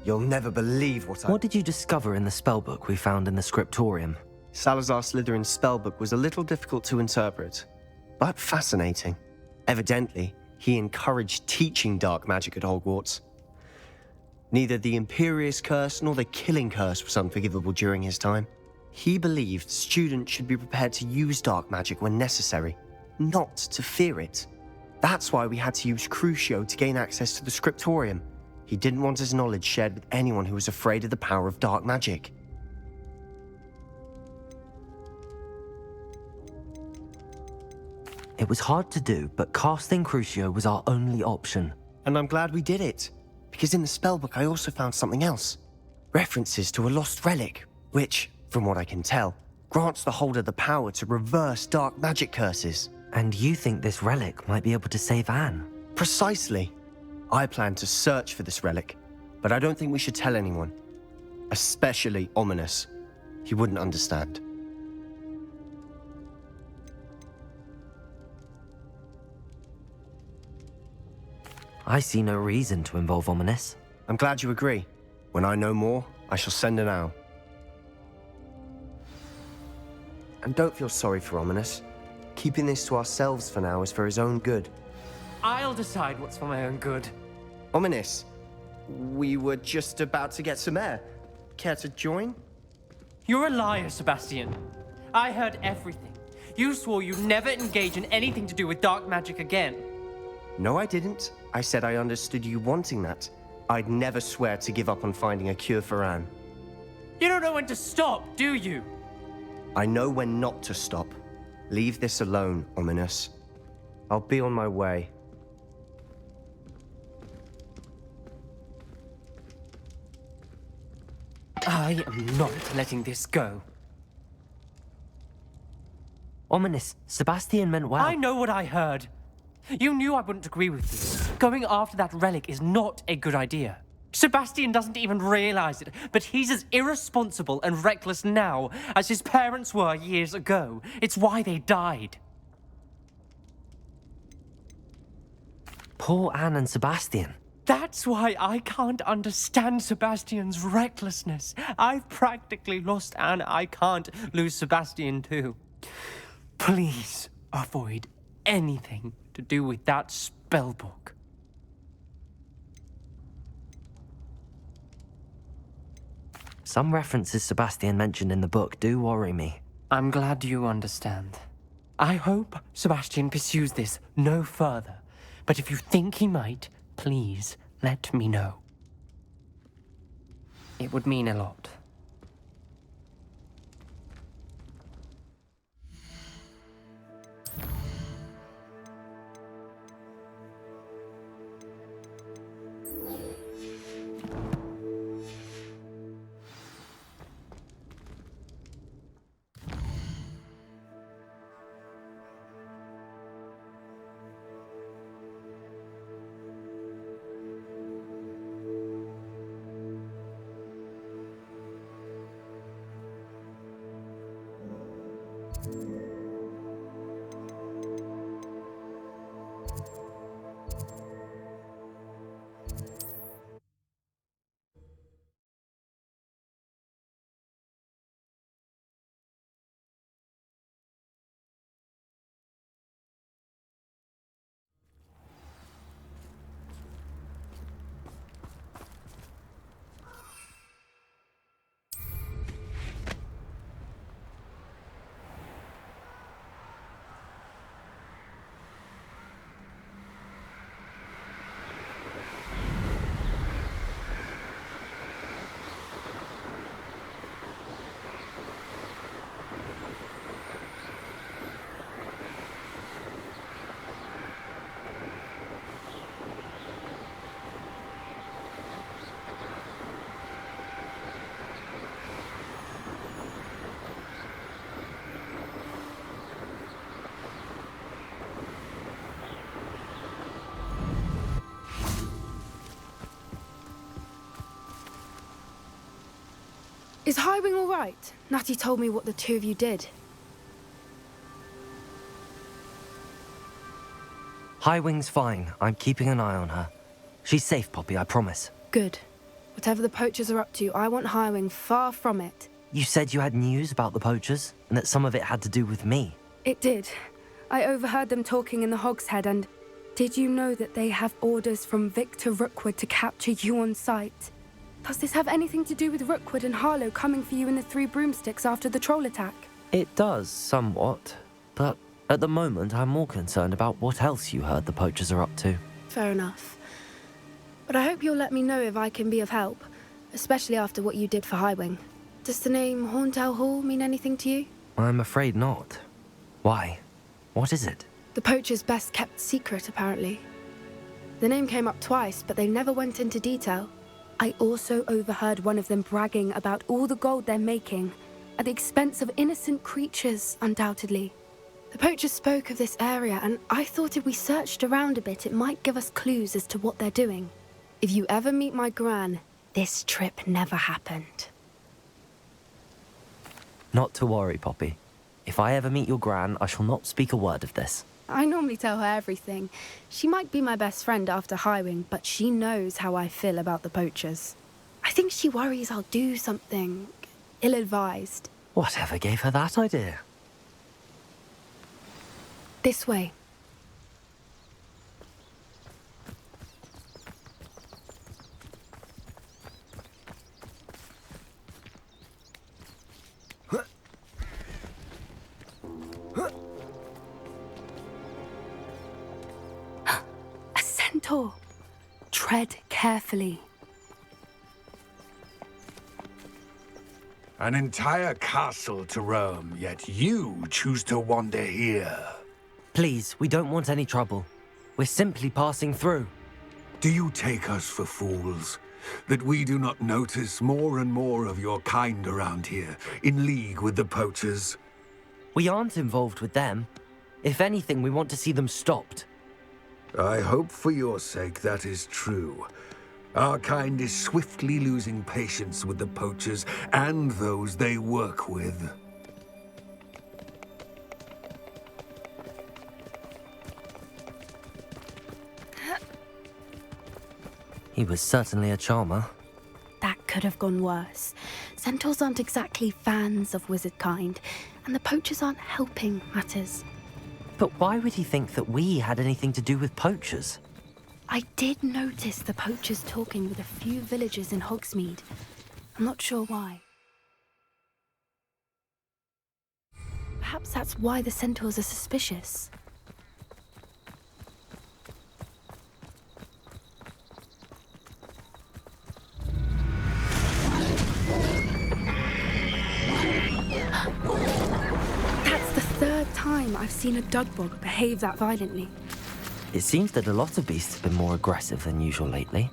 You'll never believe What did you discover in the spellbook we found in the scriptorium? Salazar Slytherin's spellbook was a little difficult to interpret, but fascinating. Evidently, he encouraged teaching dark magic at Hogwarts. Neither the Imperious Curse nor the Killing Curse was unforgivable during his time. He believed students should be prepared to use dark magic when necessary, not to fear it. That's why we had to use Crucio to gain access to the scriptorium. He didn't want his knowledge shared with anyone who was afraid of the power of dark magic. It was hard to do, but casting Crucio was our only option. And I'm glad we did it, because in the spellbook I also found something else. References to a lost relic, which, from what I can tell, grants the holder the power to reverse dark magic curses. And you think this relic might be able to save Anne? Precisely. I plan to search for this relic, but I don't think we should tell anyone. Especially Ominous. He wouldn't understand. I see no reason to involve Ominous. I'm glad you agree. When I know more, I shall send an owl. And don't feel sorry for Ominous. Keeping this to ourselves for now is for his own good. I'll decide what's for my own good. Ominous, we were just about to get some air. Care to join? You're a liar, Sebastian. I heard everything. You swore you'd never engage in anything to do with dark magic again. No, I didn't. I said I understood you wanting that. I'd never swear to give up on finding a cure for Anne. You don't know when to stop, do you? I know when not to stop. Leave this alone, Ominous. I'll be on my way. I am not letting this go. Ominous, Sebastian meant well. I know what I heard. You knew I wouldn't agree with you. Going after that relic is not a good idea. Sebastian doesn't even realize it, but he's as irresponsible and reckless now as his parents were years ago. It's why they died. Poor Anne and Sebastian. That's why I can't understand Sebastian's recklessness. I've practically lost Anne. I can't lose Sebastian too. Please avoid anything to do with that spellbook. Some references Sebastian mentioned in the book do worry me. I'm glad you understand. I hope Sebastian pursues this no further. But if you think he might, please let me know. It would mean a lot. Is Highwing all right? Natty told me what the two of you did. Highwing's fine. I'm keeping an eye on her. She's safe, Poppy, I promise. Good. Whatever the poachers are up to, I want Highwing far from it. You said you had news about the poachers, and that some of it had to do with me. It did. I overheard them talking in the Hogshead, and did you know that they have orders from Victor Rookwood to capture you on sight? Does this have anything to do with Rookwood and Harlow coming for you in the Three Broomsticks after the troll attack? It does, somewhat. But at the moment, I'm more concerned about what else you heard the poachers are up to. Fair enough. But I hope you'll let me know if I can be of help, especially after what you did for Highwing. Does the name Horntail Hall mean anything to you? I'm afraid not. Why? What is it? The poacher's best kept secret, apparently. The name came up twice, but they never went into detail. I also overheard one of them bragging about all the gold they're making, at the expense of innocent creatures, undoubtedly. The poachers spoke of this area, and I thought if we searched around a bit, it might give us clues as to what they're doing. If you ever meet my gran, this trip never happened. Not to worry, Poppy. If I ever meet your gran, I shall not speak a word of this. I normally tell her everything. She might be my best friend after Highwing, but she knows how I feel about the poachers. I think she worries I'll do something ill-advised. Whatever gave her that idea? This way. A centaur. Tread carefully. An entire castle to roam, yet you choose to wander here. Please, we don't want any trouble. We're simply passing through. Do you take us for fools? That we do not notice more and more of your kind around here, in league with the poachers? We aren't involved with them. If anything, we want to see them stopped. I hope for your sake that is true. Our kind is swiftly losing patience with the poachers and those they work with. He was certainly a charmer. That could have gone worse. Centaurs aren't exactly fans of wizard kind, and the poachers aren't helping matters. But why would he think that we had anything to do with poachers? I did notice the poachers talking with a few villagers in Hogsmeade. I'm not sure why. Perhaps that's why the centaurs are suspicious. That's the third time I've seen a Dugbog behave that violently. It seems that a lot of beasts have been more aggressive than usual lately.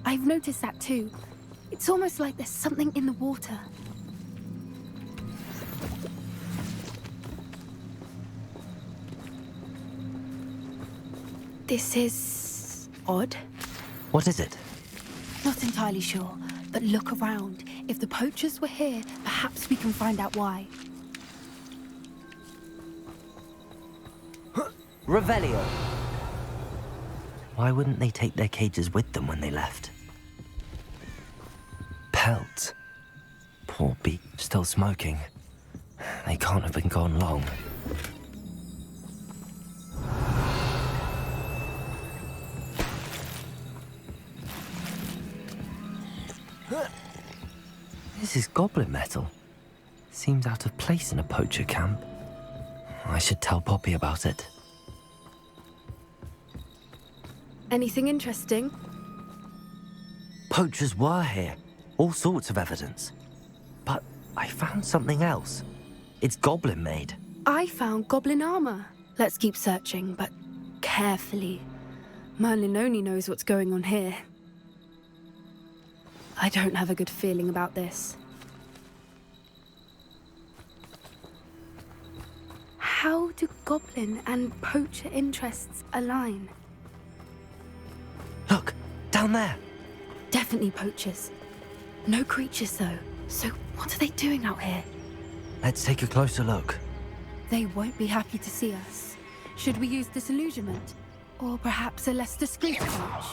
I've noticed that too. It's almost like there's something in the water. This is odd. What is it? Not entirely sure, but look around. If the poachers were here, perhaps we can find out why. Revelio! Why wouldn't they take their cages with them when they left? Pelt. Poor beast, still smoking. They can't have been gone long. This is goblin metal. Seems out of place in a poacher camp. I should tell Poppy about it. Anything interesting? Poachers were here. All sorts of evidence. But I found something else. It's goblin made. I found goblin armor. Let's keep searching, but carefully. Merlin only knows what's going on here. I don't have a good feeling about this. How do goblin and poacher interests align? Look, down there. Definitely poachers. No creatures, though. So what are they doing out here? Let's take a closer look. They won't be happy to see us. Should we use disillusionment? Or perhaps a less discreet approach?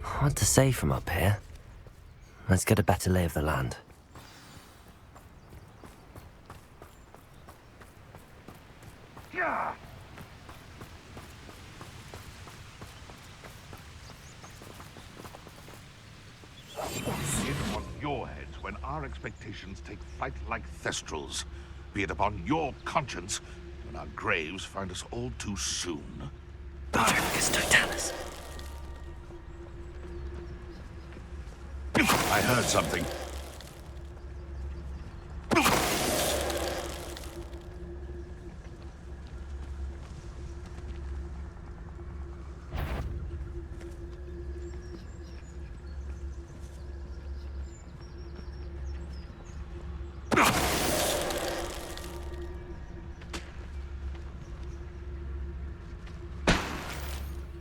Hard to say from up here. Let's get a better lay of the land. Be it upon your heads when our expectations take flight like thestrals. Be it upon your conscience when our graves find us all too soon. Patricus Totalis. I heard something.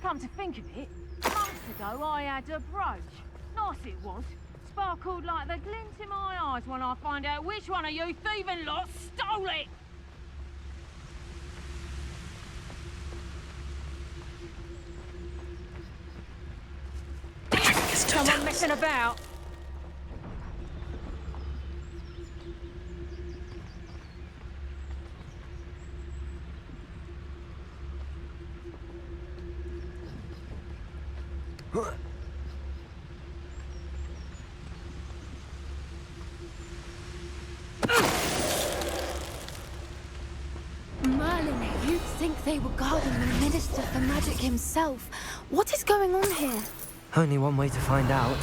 Come to think of it, months ago I had a brooch. Nice it was. Sparkled like the glint in my eyes when I find out which one of you thieving lot stole it! Someone messing about. Merlin, you'd think they were guarding the Minister for Magic himself. What is going on here? Only one way to find out.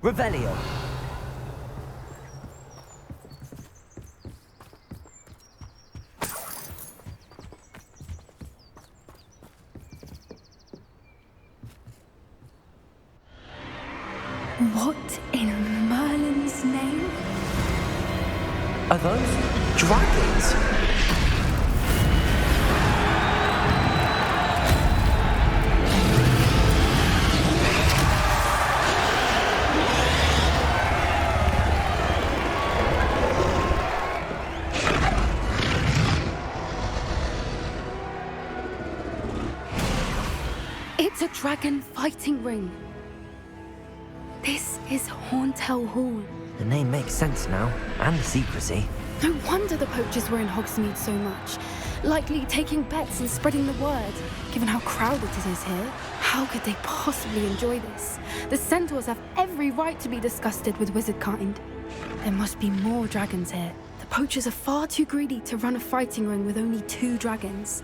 Revelio. What in Merlin's name? Are those dragons? It's a dragon fighting ring. This is Horntail Hall. The name makes sense now, and the secrecy. No wonder the poachers were in Hogsmeade so much. Likely taking bets and spreading the word. Given how crowded it is here, how could they possibly enjoy this? The centaurs have every right to be disgusted with wizard kind. There must be more dragons here. The poachers are far too greedy to run a fighting ring with only 2 dragons.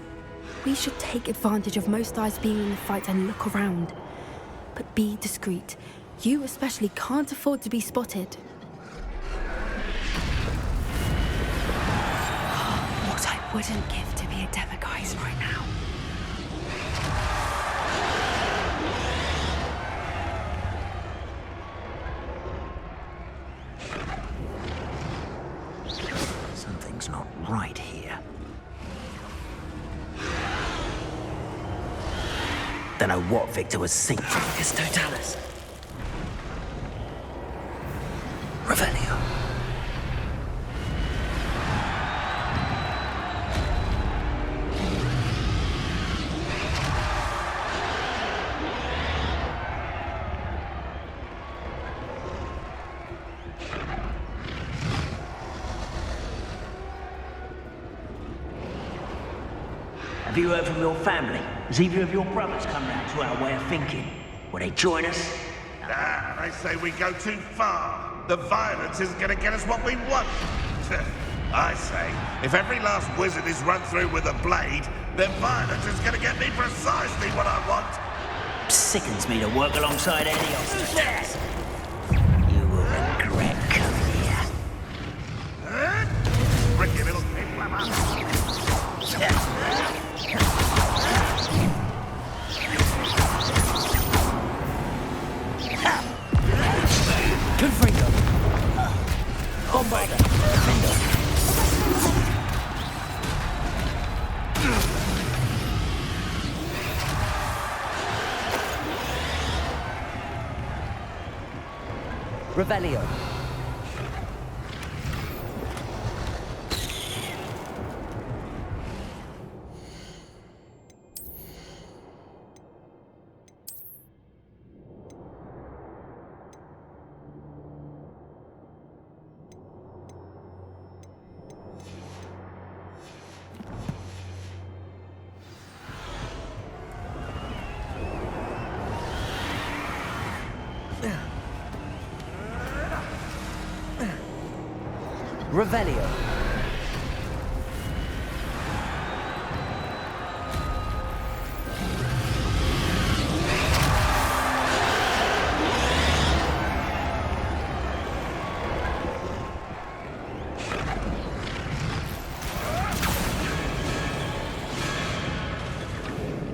We should take advantage of most eyes being in the fight and look around. But be discreet. You especially can't afford to be spotted. What I wouldn't give to be a demiguise right now. Something's not right here. Don't know what Victor was thinking. Patricus Totalis. Revelio. Have you heard from your family? Has either of your brothers come round to our way of thinking? Will they join us? Nah, they say we go too far. The violence isn't gonna get us what we want. I say, if every last wizard is run through with a blade, then violence is gonna get me precisely what I want. Sickens me to work alongside any of them. You will regret coming here. Ricky little pig. Revelio. Revelio.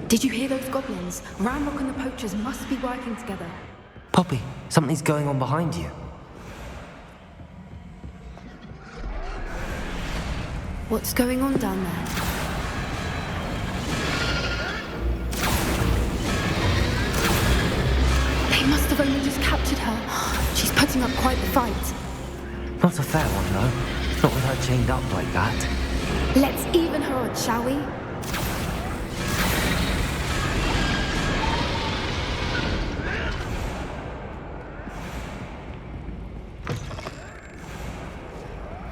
Did you hear those goblins? Ramrock and the poachers must be working together. Poppy, something's going on behind you. What's going on down there? They must have only just captured her. She's putting up quite the fight. Not a fair one, though. Not with her chained up like that. Let's even her odds, shall we?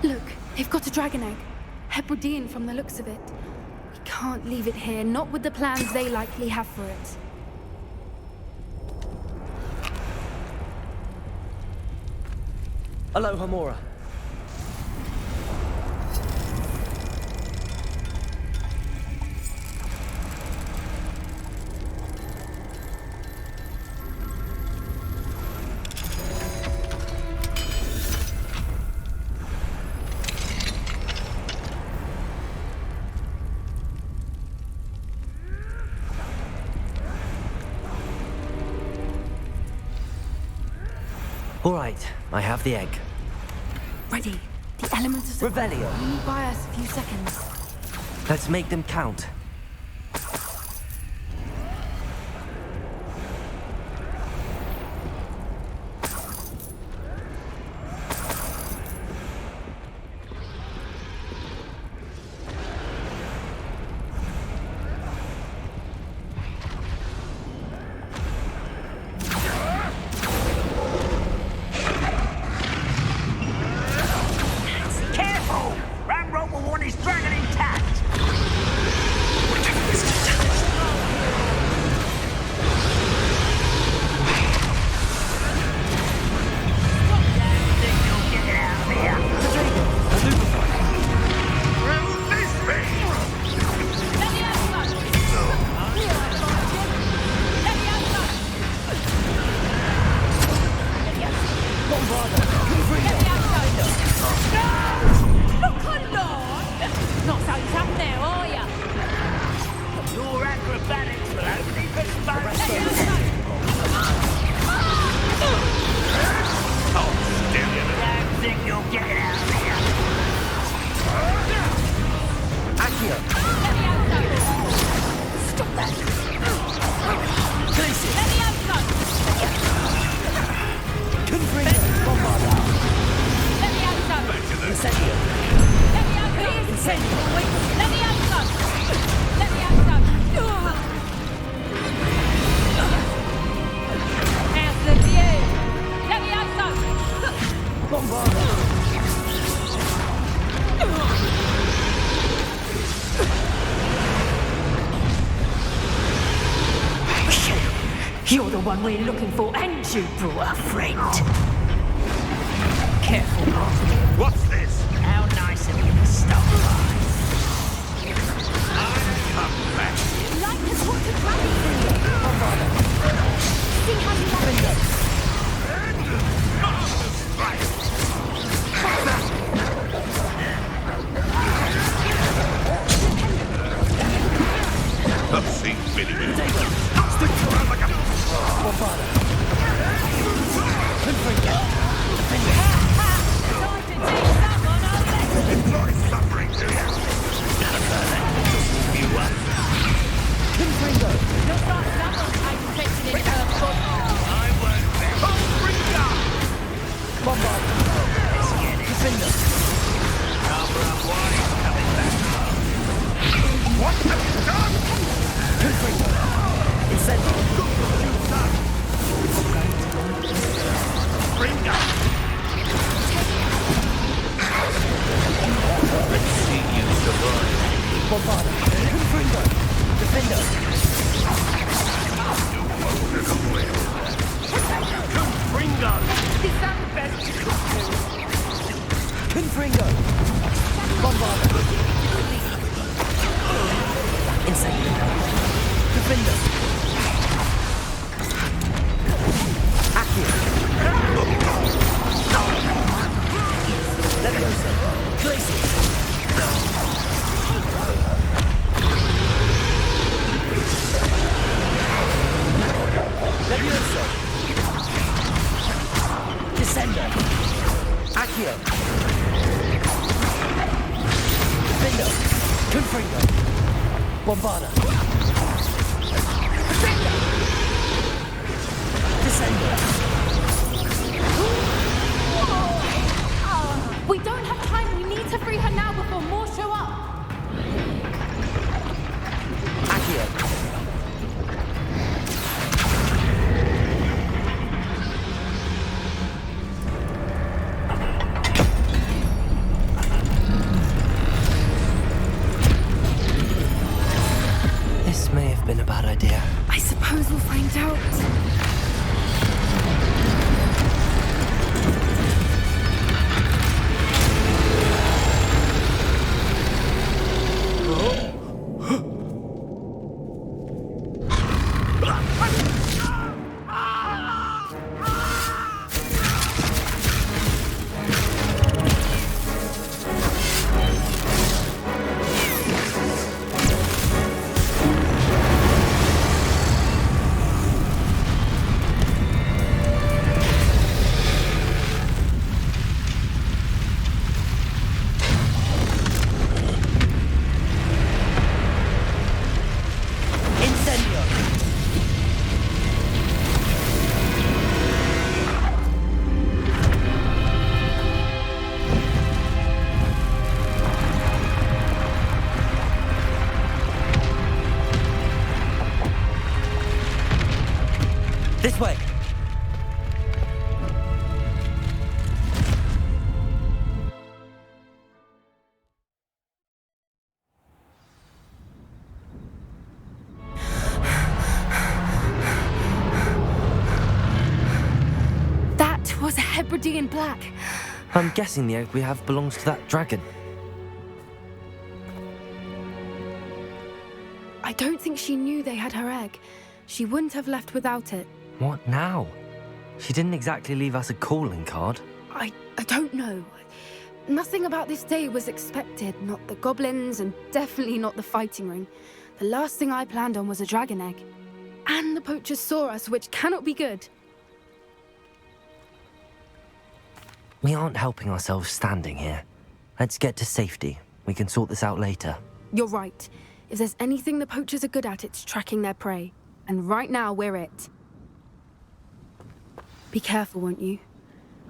Look, they've got a dragon egg. Hebridean from the looks of it. We can't leave it here, not with the plans they likely have for it. Aloha, Mora. All right, I have the egg. Ready. The elements of surprise Revelio. only buy us a few seconds. Let's make them count. Careful! Ramrock will want his dragon intact! Not so tough now, are ya? Your acrobatics will only expose you. Don't think you'll get it out of here. Accio. Stop that! Places. Levioso! Confringo. Bombarda. Levioso! Incendio. Levioso! Levioso! Levioso! How's the view? Levioso! Bombarda. You're the one we're looking for, and you brought a friend. Careful, Martin. What's this? How nice of you to stop by. Come back. Like has what to travel through you. See how you like it. I've seen many men. Employ suffering to you. Confringo. Looks like someone's taking Accio! Defendo! Confringo! Bombarda! Descendo! We don't have time. We need to free her now before more show up. Accio! This may have been a bad idea. I suppose we'll find out. This way! That was a Hebridean black. I'm guessing the egg we have belongs to that dragon. I don't think she knew they had her egg. She wouldn't have left without it. What now? She didn't exactly leave us a calling card. I don't know. Nothing about this day was expected. Not the goblins, and definitely not the fighting ring. The last thing I planned on was a dragon egg. And the poachers saw us, which cannot be good. We aren't helping ourselves standing here. Let's get to safety. We can sort this out later. You're right. If there's anything the poachers are good at, it's tracking their prey. And right now, we're it. Be careful, won't you?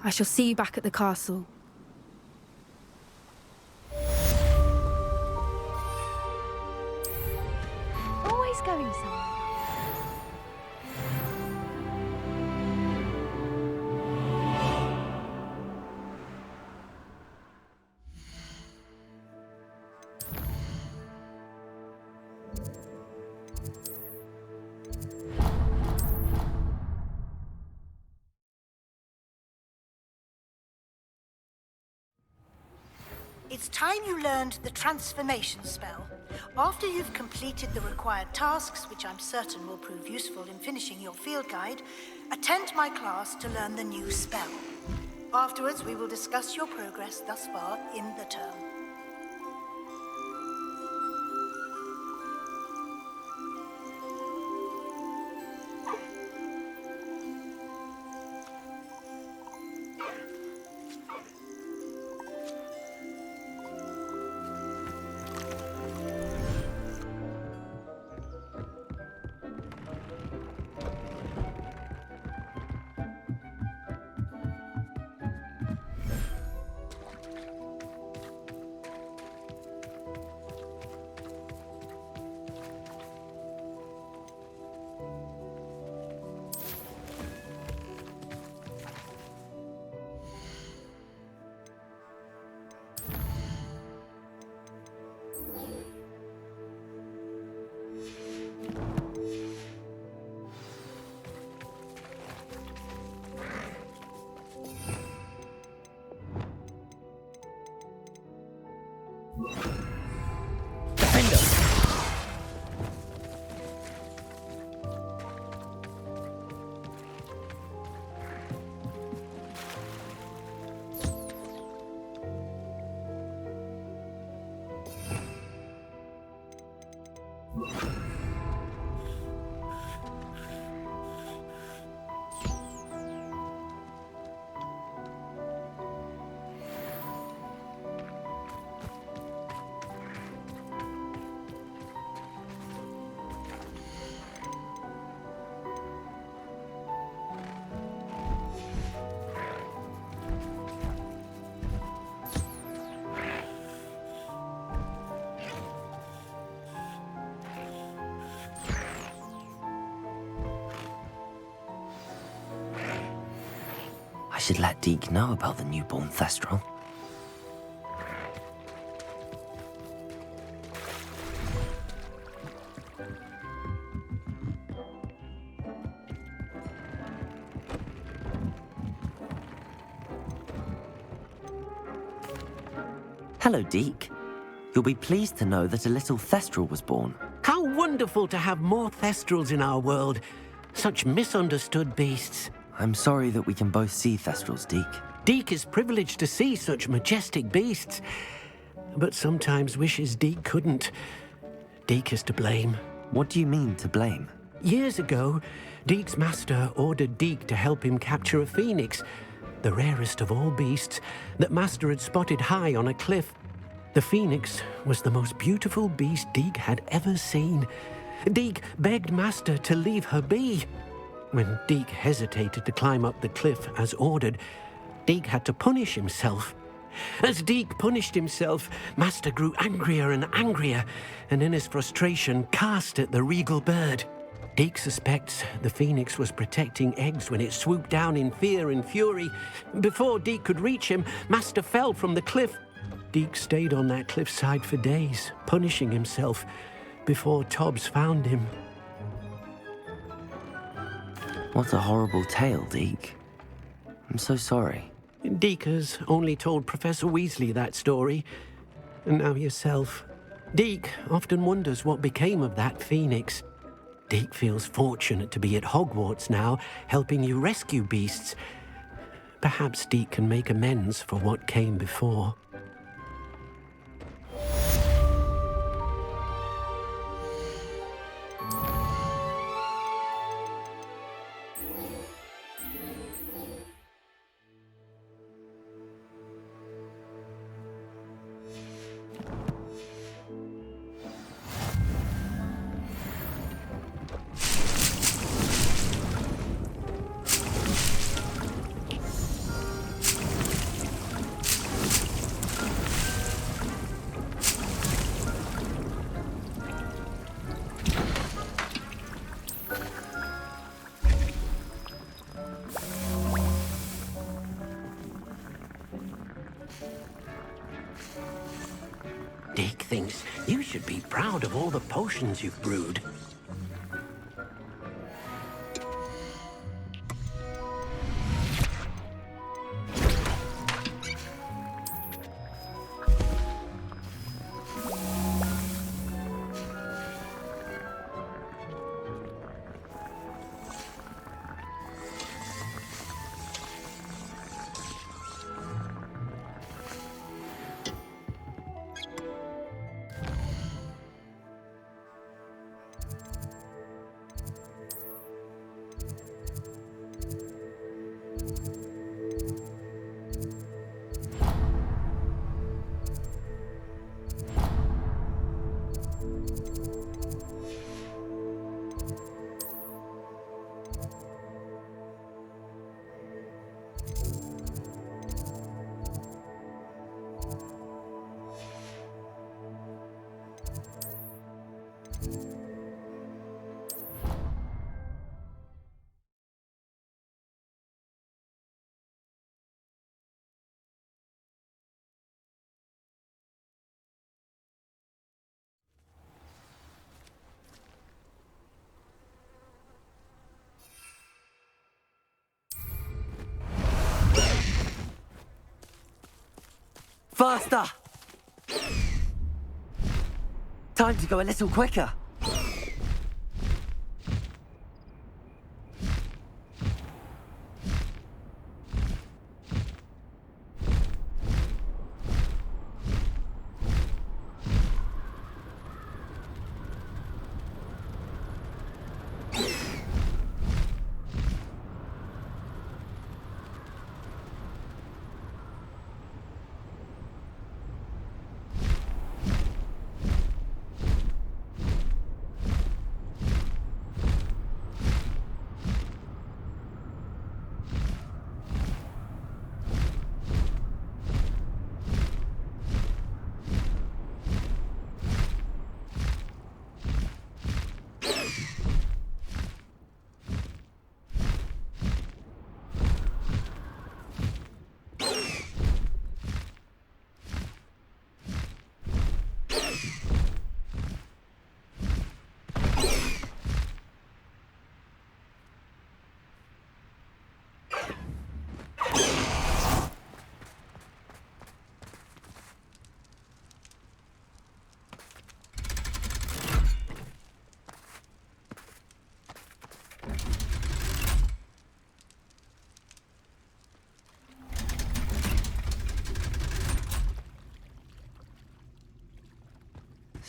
I shall see you back at the castle. Always going somewhere. It's time you learned the transformation spell. After you've completed the required tasks, which I'm certain will prove useful in finishing your field guide, attend my class to learn the new spell. Afterwards, we will discuss your progress thus far in the term. I should let Deke know about the newborn Thestral. Hello, Deke. You'll be pleased to know that a little Thestral was born. How wonderful to have more Thestrals in our world. Such misunderstood beasts. I'm sorry that we can both see Thestrals, Deke. Deke is privileged to see such majestic beasts, but sometimes wishes Deke couldn't. Deke is to blame. What do you mean, to blame? Years ago, Deke's master ordered Deke to help him capture a phoenix, the rarest of all beasts, that Master had spotted high on a cliff. The phoenix was the most beautiful beast Deke had ever seen. Deke begged Master to leave her be. When Deke hesitated to climb up the cliff as ordered, Deke had to punish himself. As Deke punished himself, Master grew angrier and angrier, and in his frustration cast at the regal bird. Deke suspects the phoenix was protecting eggs when it swooped down in fear and fury. Before Deke could reach him, Master fell from the cliff. Deke stayed on that cliffside for days, punishing himself, before Tobbs found him. What a horrible tale, Deke. I'm so sorry. Deke has only told Professor Weasley that story, and now yourself. Deke often wonders what became of that phoenix. Deke feels fortunate to be at Hogwarts now, helping you rescue beasts. Perhaps Deke can make amends for what came before. Deke thinks you should be proud of all the potions you've brewed. Faster! Time to go a little quicker.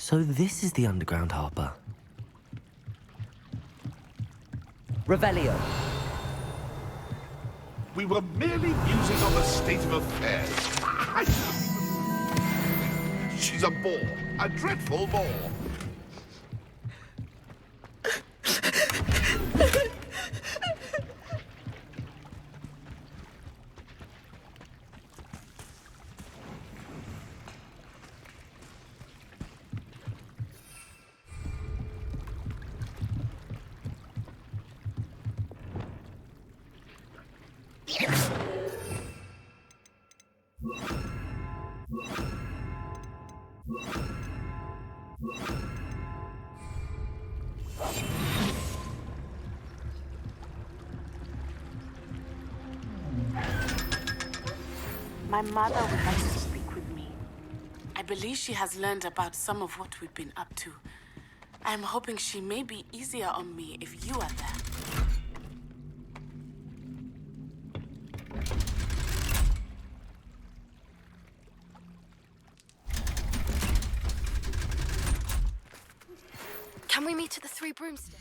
So this is the underground harbour. Revelio. We were merely musing on the state of affairs. She's a bore, a dreadful bore. My mother would like to speak with me. I believe she has learned about some of what we've been up to. I am hoping she may be easier on me if you are there. Can we meet at the Three Broomsticks?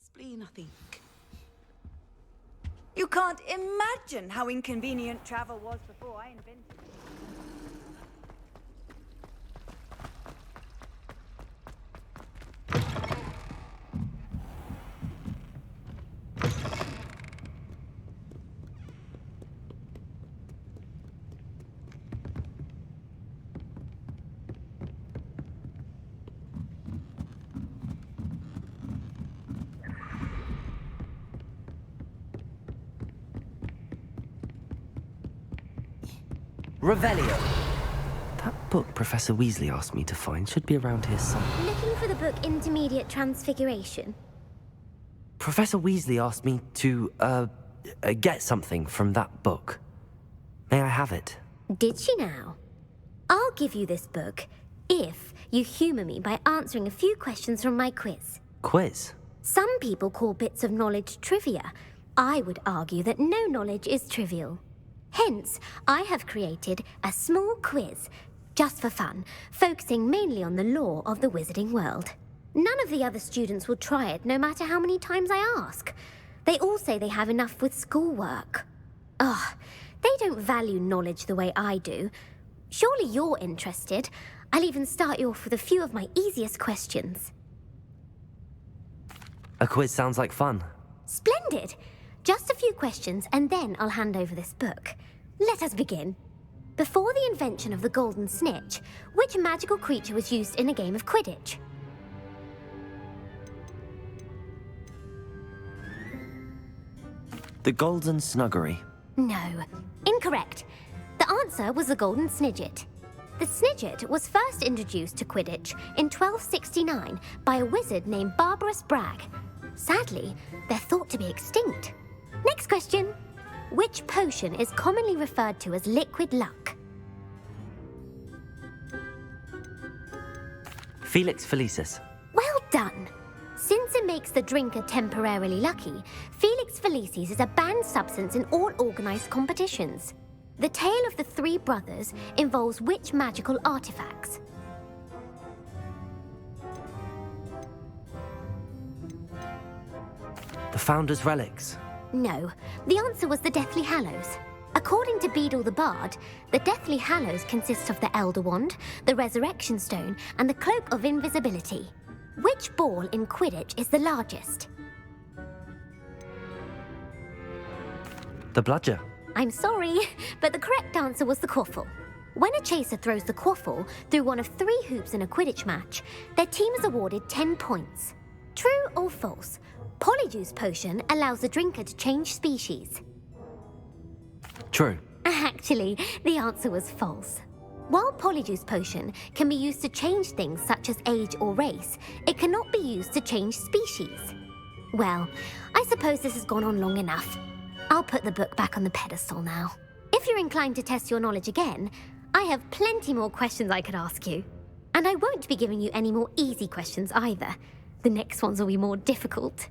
Spleen, I think. You can't imagine how inconvenient travel was before I invented it. Revelio. That book Professor Weasley asked me to find should be around here somewhere. Looking for the book Intermediate Transfiguration. Professor Weasley asked me to, get something from that book. May I have it? Did she now? I'll give you this book if you humour me by answering a few questions from my quiz. Quiz? Some people call bits of knowledge trivia. I would argue that no knowledge is trivial. Hence, I have created a small quiz, just for fun, focusing mainly on the lore of the wizarding world. None of the other students will try it, no matter how many times I ask. They all say they have enough with schoolwork. Ugh, they don't value knowledge the way I do. Surely you're interested. I'll even start you off with a few of my easiest questions. A quiz sounds like fun. Splendid! Just a few questions, and then I'll hand over this book. Let us begin. Before the invention of the golden snitch, which magical creature was used in a game of Quidditch? The Golden Snuggery. No, incorrect. The answer was the golden snidget. The snidget was first introduced to Quidditch in 1269 by a wizard named Barbarous Bragg. Sadly, they're thought to be extinct. Next question. Which potion is commonly referred to as liquid luck? Felix Felicis. Well done. Since it makes the drinker temporarily lucky, Felix Felicis is a banned substance in all organised competitions. The tale of the three brothers involves which magical artifacts? The Founder's Relics. No, the answer was the Deathly Hallows. According to Beadle the Bard, the Deathly Hallows consists of the Elder Wand, the Resurrection Stone, and the Cloak of Invisibility. Which ball in Quidditch is the largest? The Bludger. I'm sorry, but the correct answer was the Quaffle. When a chaser throws the Quaffle through one of 3 hoops in a Quidditch match, their team is awarded 10 points. True or false? Polyjuice potion allows the drinker to change species. True. Actually, the answer was false. While Polyjuice Potion can be used to change things such as age or race, it cannot be used to change species. Well, I suppose this has gone on long enough. I'll put the book back on the pedestal now. If you're inclined to test your knowledge again, I have plenty more questions I could ask you. And I won't be giving you any more easy questions either. The next ones will be more difficult.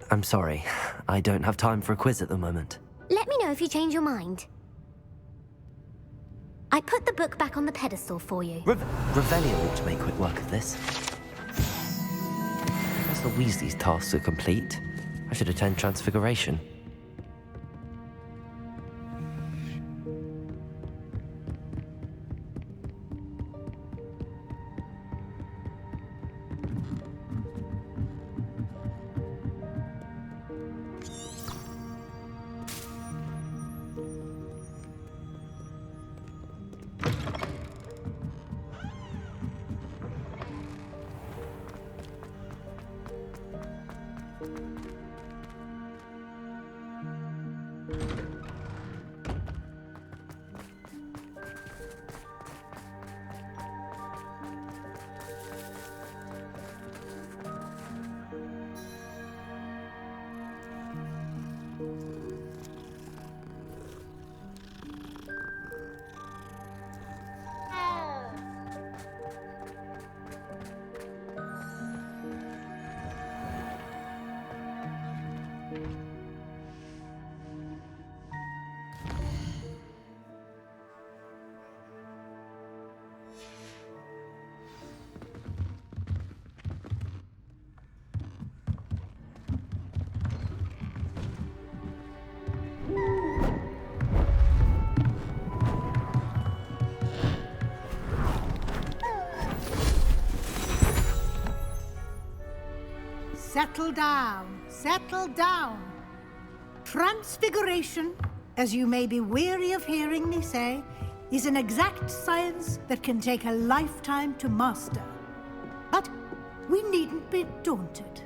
I'm sorry. I don't have time for a quiz at the moment. Let me know if you change your mind. I put the book back on the pedestal for you. Revelio ought to make quick work of this. Professor Weasley's tasks are complete. I should attend Transfiguration. Settle down, settle down. Transfiguration, as you may be weary of hearing me say, is an exact science that can take a lifetime to master. But we needn't be daunted.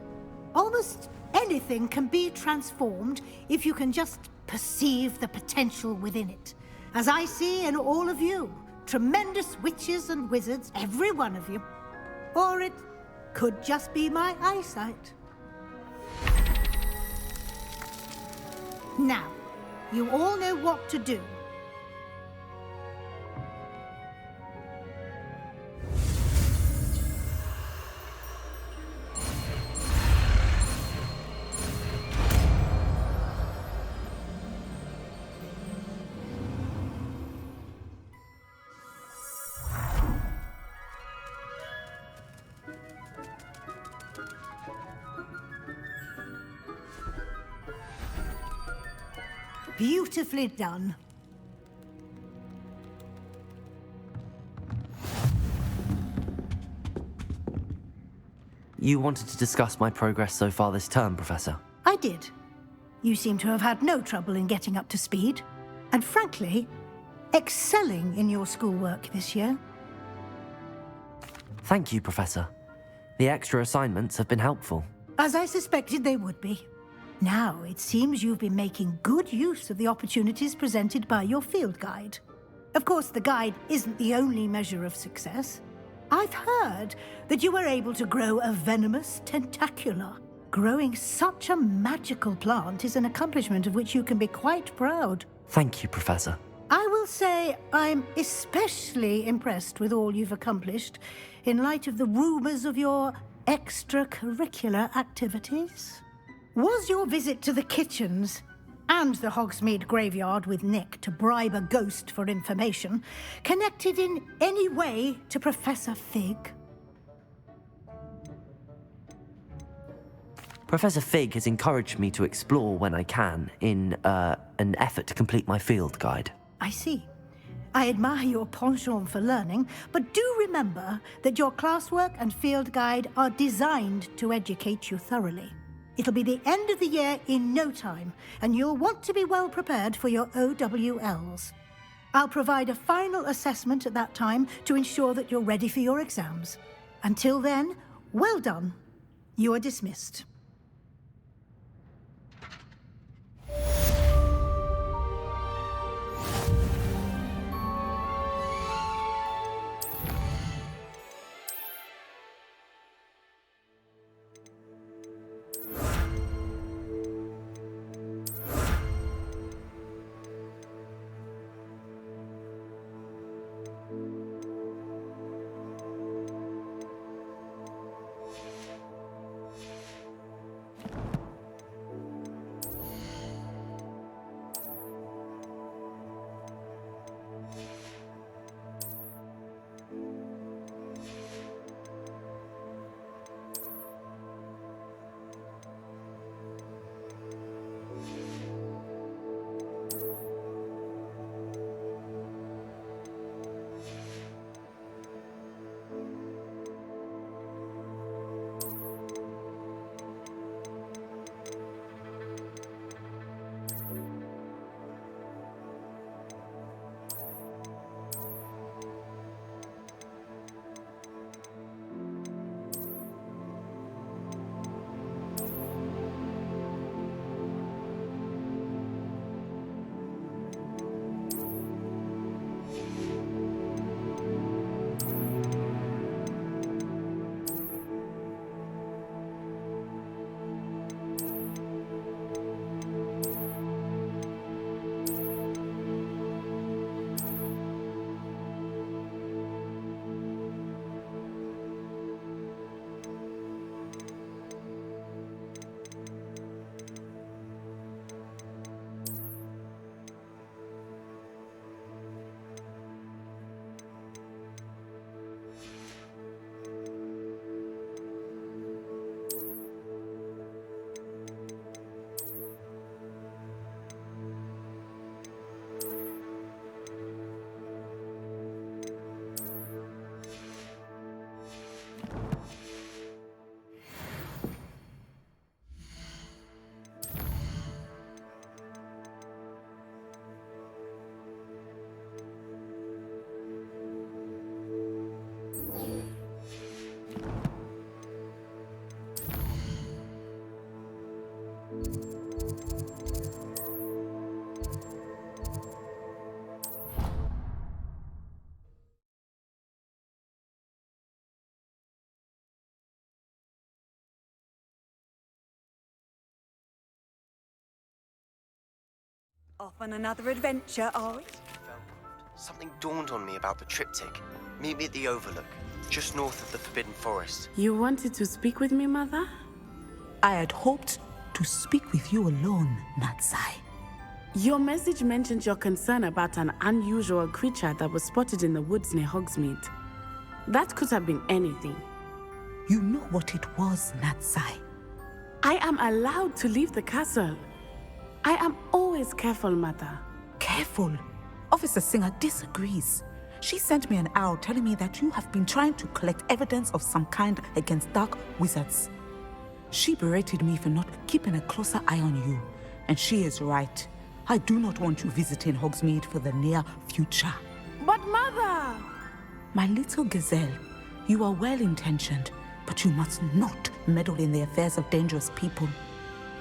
Almost anything can be transformed if you can just perceive the potential within it. As I see in all of you, tremendous witches and wizards, every one of you. Or it could just be my eyesight. Now, you all know what to do. Beautifully done. You wanted to discuss my progress so far this term, Professor? I did. You seem to have had no trouble in getting up to speed, and frankly, excelling in your schoolwork this year. Thank you, Professor. The extra assignments have been helpful. As I suspected they would be. Now, it seems you've been making good use of the opportunities presented by your field guide. Of course, the guide isn't the only measure of success. I've heard that you were able to grow a venomous tentacula. Growing such a magical plant is an accomplishment of which you can be quite proud. Thank you, Professor. I will say I'm especially impressed with all you've accomplished in light of the rumors of your extracurricular activities. Was your visit to the kitchens and the Hogsmeade graveyard with Nick to bribe a ghost for information connected in any way to Professor Fig? Professor Fig has encouraged me to explore when I can in an effort to complete my field guide. I see. I admire your penchant for learning, but do remember that your classwork and field guide are designed to educate you thoroughly. It'll be the end of the year in no time, and you'll want to be well prepared for your OWLs. I'll provide a final assessment at that time to ensure that you're ready for your exams. Until then, well done. You are dismissed. Off on another adventure, are we? Something dawned on me about the triptych. Meet me at the Overlook, just north of the Forbidden Forest. You wanted to speak with me, Mother? I had hoped to speak with you alone, Natsai. Your message mentioned your concern about an unusual creature that was spotted in the woods near Hogsmeade. That could have been anything. You know what it was, Natsai. I am allowed to leave the castle. I am always careful, Mother. Careful? Officer Singer disagrees. She sent me an owl telling me that you have been trying to collect evidence of some kind against dark wizards. She berated me for not keeping a closer eye on you, and she is right. I do not want you visiting Hogsmeade for the near future. But Mother! My little gazelle, you are well-intentioned, but you must not meddle in the affairs of dangerous people.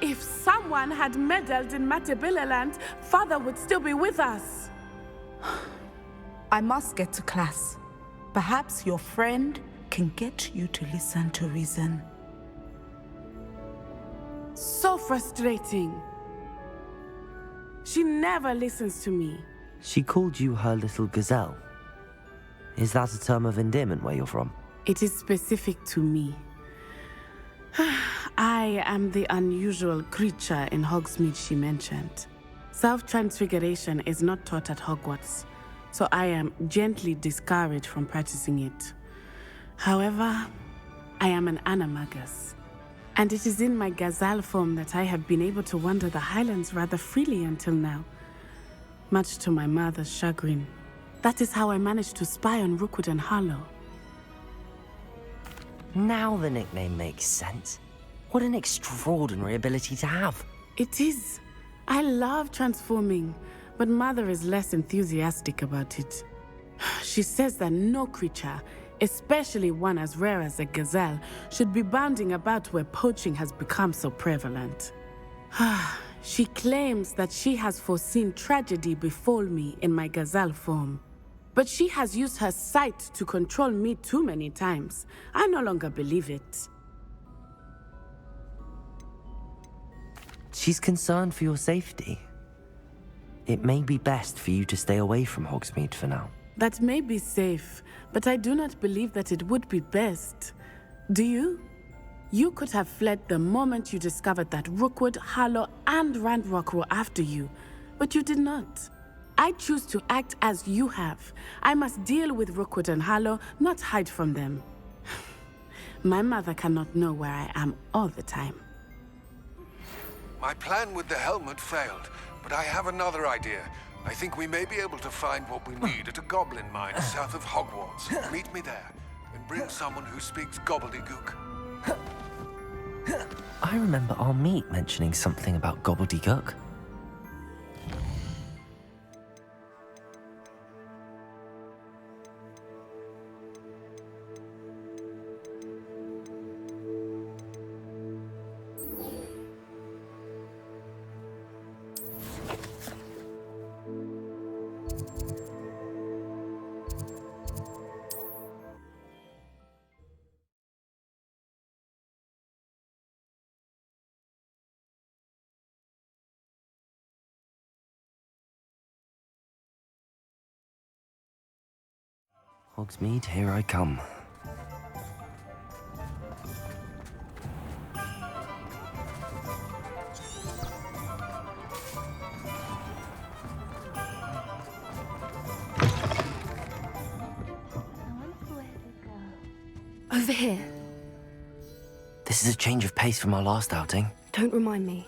If someone had meddled in Matabeleland, Father would still be with us. I must get to class. Perhaps your friend can get you to listen to reason. So frustrating. She never listens to me. She called you her little gazelle. Is that a term of endearment where you're from? It is specific to me. I am the unusual creature in Hogsmeade she mentioned. Self-transfiguration is not taught at Hogwarts, so I am gently discouraged from practicing it. However, I am an animagus, and it is in my gazelle form that I have been able to wander the Highlands rather freely until now, much to my mother's chagrin. That is how I managed to spy on Rookwood and Harlow. Now the nickname makes sense. What an extraordinary ability to have. It is. I love transforming, but Mother is less enthusiastic about it. She says that no creature, especially one as rare as a gazelle, should be bounding about where poaching has become so prevalent. She claims that she has foreseen tragedy befall me in my gazelle form. But she has used her sight to control me too many times. I no longer believe it. She's concerned for your safety. It may be best for you to stay away from Hogsmeade for now. That may be safe, but I do not believe that it would be best. Do you? You could have fled the moment you discovered that Rookwood, Harlow, and Ranrock were after you, but you did not. I choose to act as you have. I must deal with Rookwood and Harlow, not hide from them. My mother cannot know where I am all the time. My plan with the helmet failed, but I have another idea. I think we may be able to find what we need at a goblin mine south of Hogwarts. Meet me there, and bring someone who speaks gobbledygook. I remember our meet mentioning something about gobbledygook. Hogsmeade, here I come. Over here. This is a change of pace from our last outing. Don't remind me.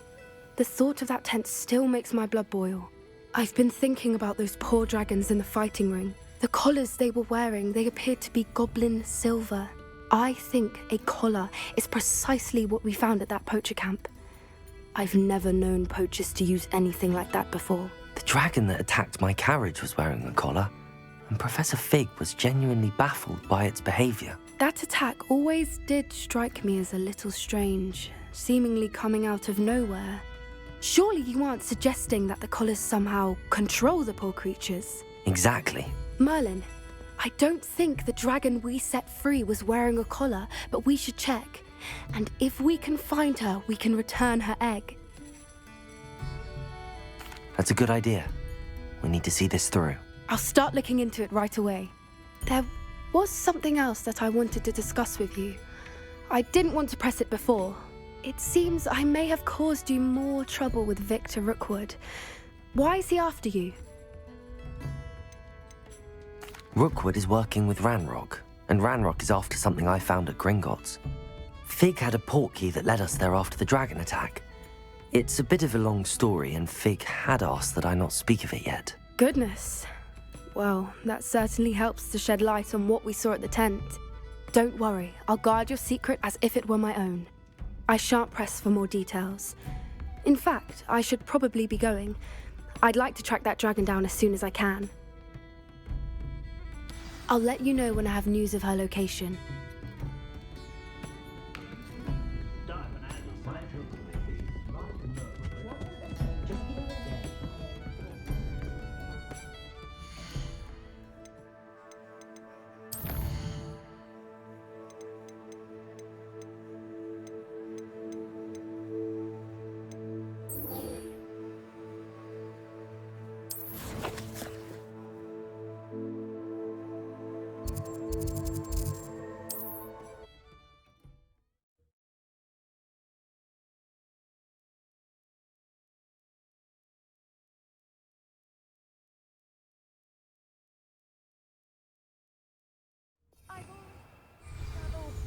The thought of that tent still makes my blood boil. I've been thinking about those poor dragons in the fighting ring. The collars they were wearing, they appeared to be goblin silver. I think a collar is precisely what we found at that poacher camp. I've never known poachers to use anything like that before. The dragon that attacked my carriage was wearing a collar, and Professor Fig was genuinely baffled by its behavior. That attack always did strike me as a little strange, seemingly coming out of nowhere. Surely you aren't suggesting that the collars somehow control the poor creatures? Exactly. Merlin, I don't think the dragon we set free was wearing a collar, but we should check. And if we can find her, we can return her egg. That's a good idea. We need to see this through. I'll start looking into it right away. There was something else that I wanted to discuss with you. I didn't want to press it before. It seems I may have caused you more trouble with Victor Rookwood. Why is he after you? Rookwood is working with Ranrock, and Ranrock is after something I found at Gringotts. Fig had a portkey that led us there after the dragon attack. It's a bit of a long story, and Fig had asked that I not speak of it yet. Goodness. Well, that certainly helps to shed light on what we saw at the tent. Don't worry, I'll guard your secret as if it were my own. I shan't press for more details. In fact, I should probably be going. I'd like to track that dragon down as soon as I can. I'll let you know when I have news of her location.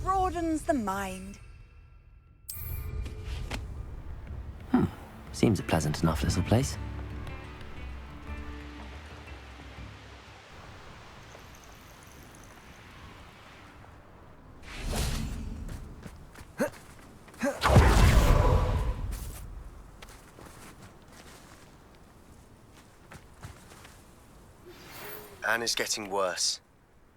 Broadens the mind. Seems a pleasant enough little place. Anne is getting worse.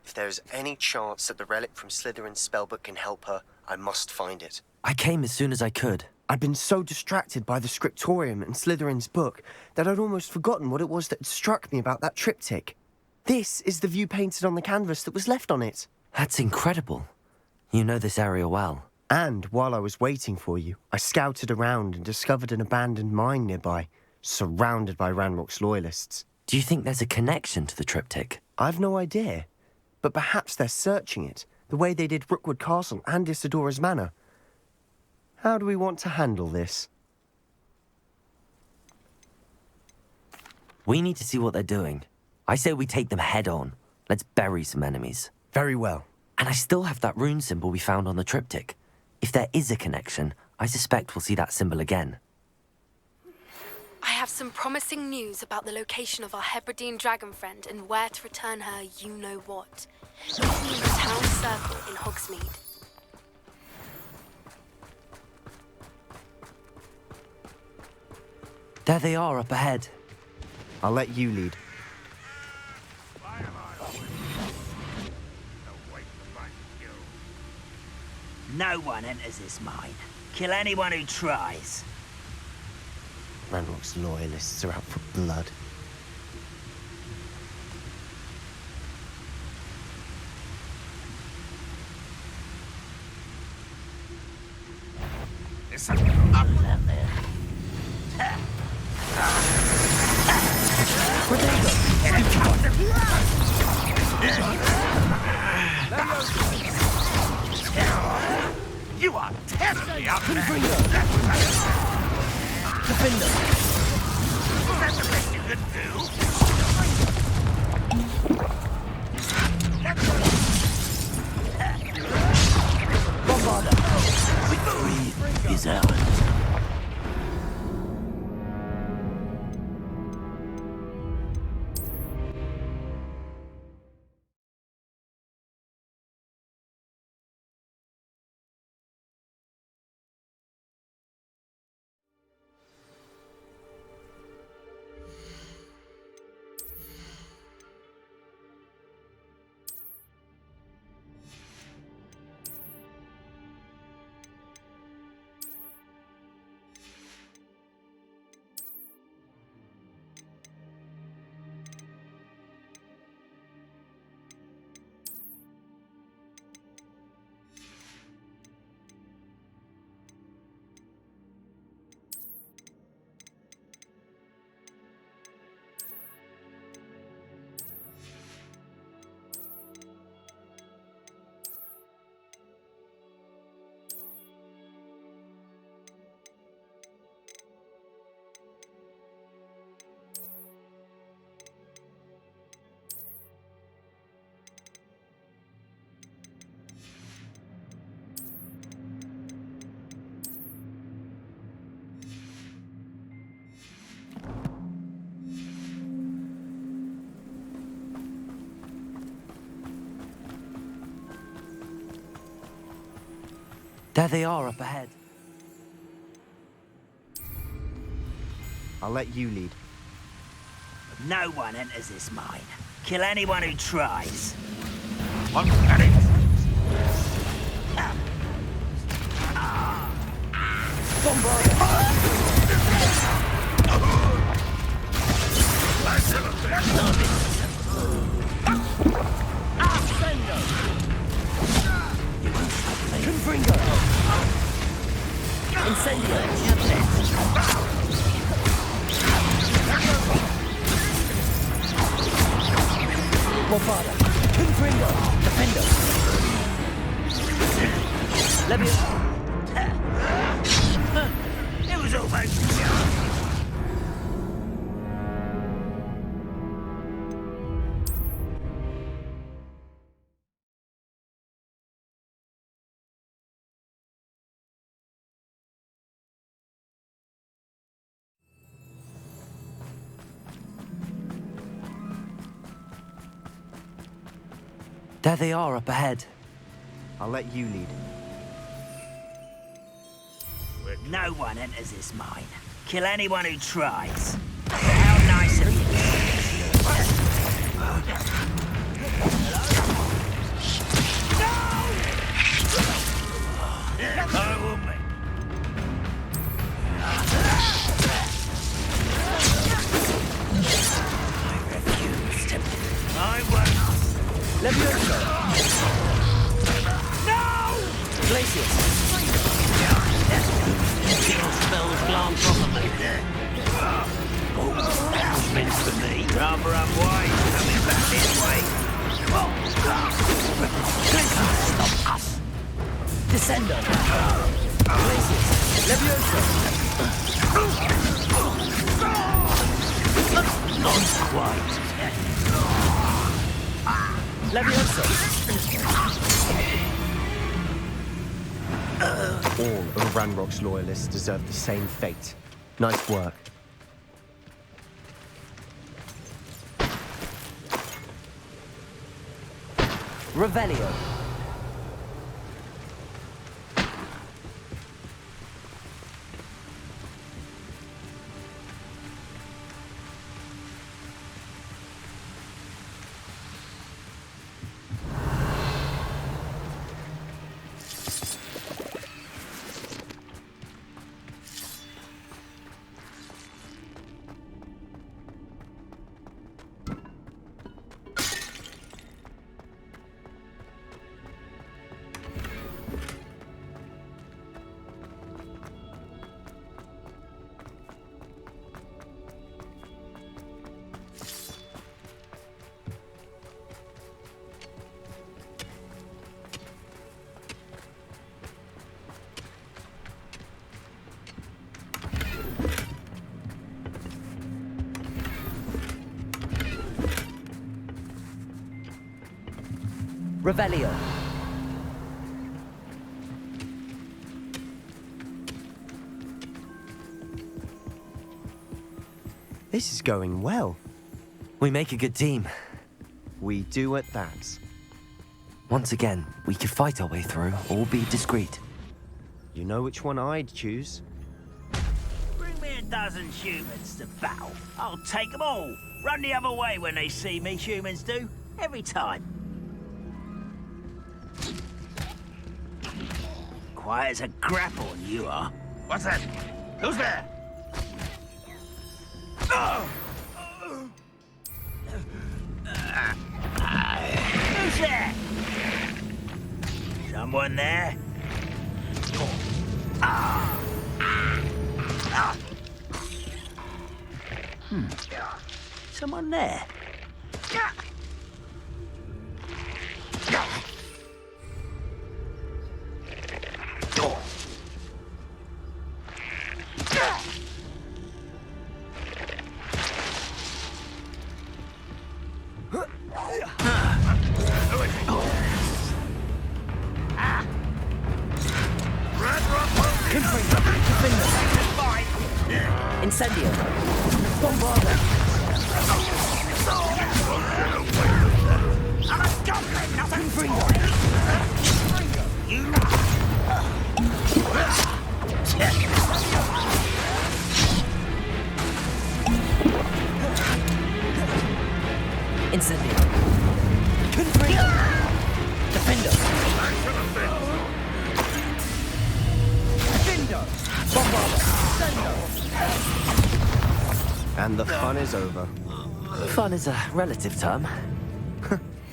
If there is any chance that the relic from Slytherin's spellbook can help her, I must find it. I came as soon as I could. I'd been so distracted by the scriptorium and Slytherin's book that I'd almost forgotten what it was that had struck me about that triptych. This is the view painted on the canvas that was left on it. That's incredible. You know this area well. And while I was waiting for you, I scouted around and discovered an abandoned mine nearby, surrounded by Ranrock's loyalists. Do you think there's a connection to the triptych? I've no idea. But perhaps they're searching it, the way they did Rookwood Castle and Isidora's Manor. How do we want to handle this? We need to see what they're doing. I say we take them head on. Let's bury some enemies. Very well. And I still have that rune symbol we found on the triptych. If there is a connection, I suspect we'll see that symbol again. I have some promising news about the location of our Hebridean dragon friend and where to return her you-know-what. Meet me in the town circle in Hogsmeade. There they are up ahead. I'll let you lead. No one enters this mine. Kill anyone who tries. Ranrock's loyalists are out for blood. There's something up out there. You are terribly outmatched. Defender! Is that the best you could do? Bombarder! Victory is ours. There they are up ahead. I'll let you lead. No one enters this mine. Kill anyone who tries. One minute. It was almost... There they are up ahead. I'll let you lead. No one enters this mine. Kill anyone who tries. How nice of you. I will be. I refused. I won't. Levioso! No! Glacius! Spells glance off of me. Oh, that was meant for me. Rather unwise coming back this way. Stop us. Descendo! Glacius! Levioso! Not quite. Levioso! All of Ranrock's loyalists deserve the same fate. Nice work. Revelio! Revelio! This is going well. We make a good team. We do at that. Once again, we could fight our way through or be discreet. You know which one I'd choose? Bring me a dozen humans to battle. I'll take them all. Run the other way when they see me, humans do. Every time. Quiet as a grapple, you are. What's that? Who's there? Who's there? Someone there? Someone there? Incendio! Bombarda! I'm a goblin, not a Incendio. Confringo. Defendo. Defendo. Bombarda. Sendo. And the fun is over. Fun is a relative term.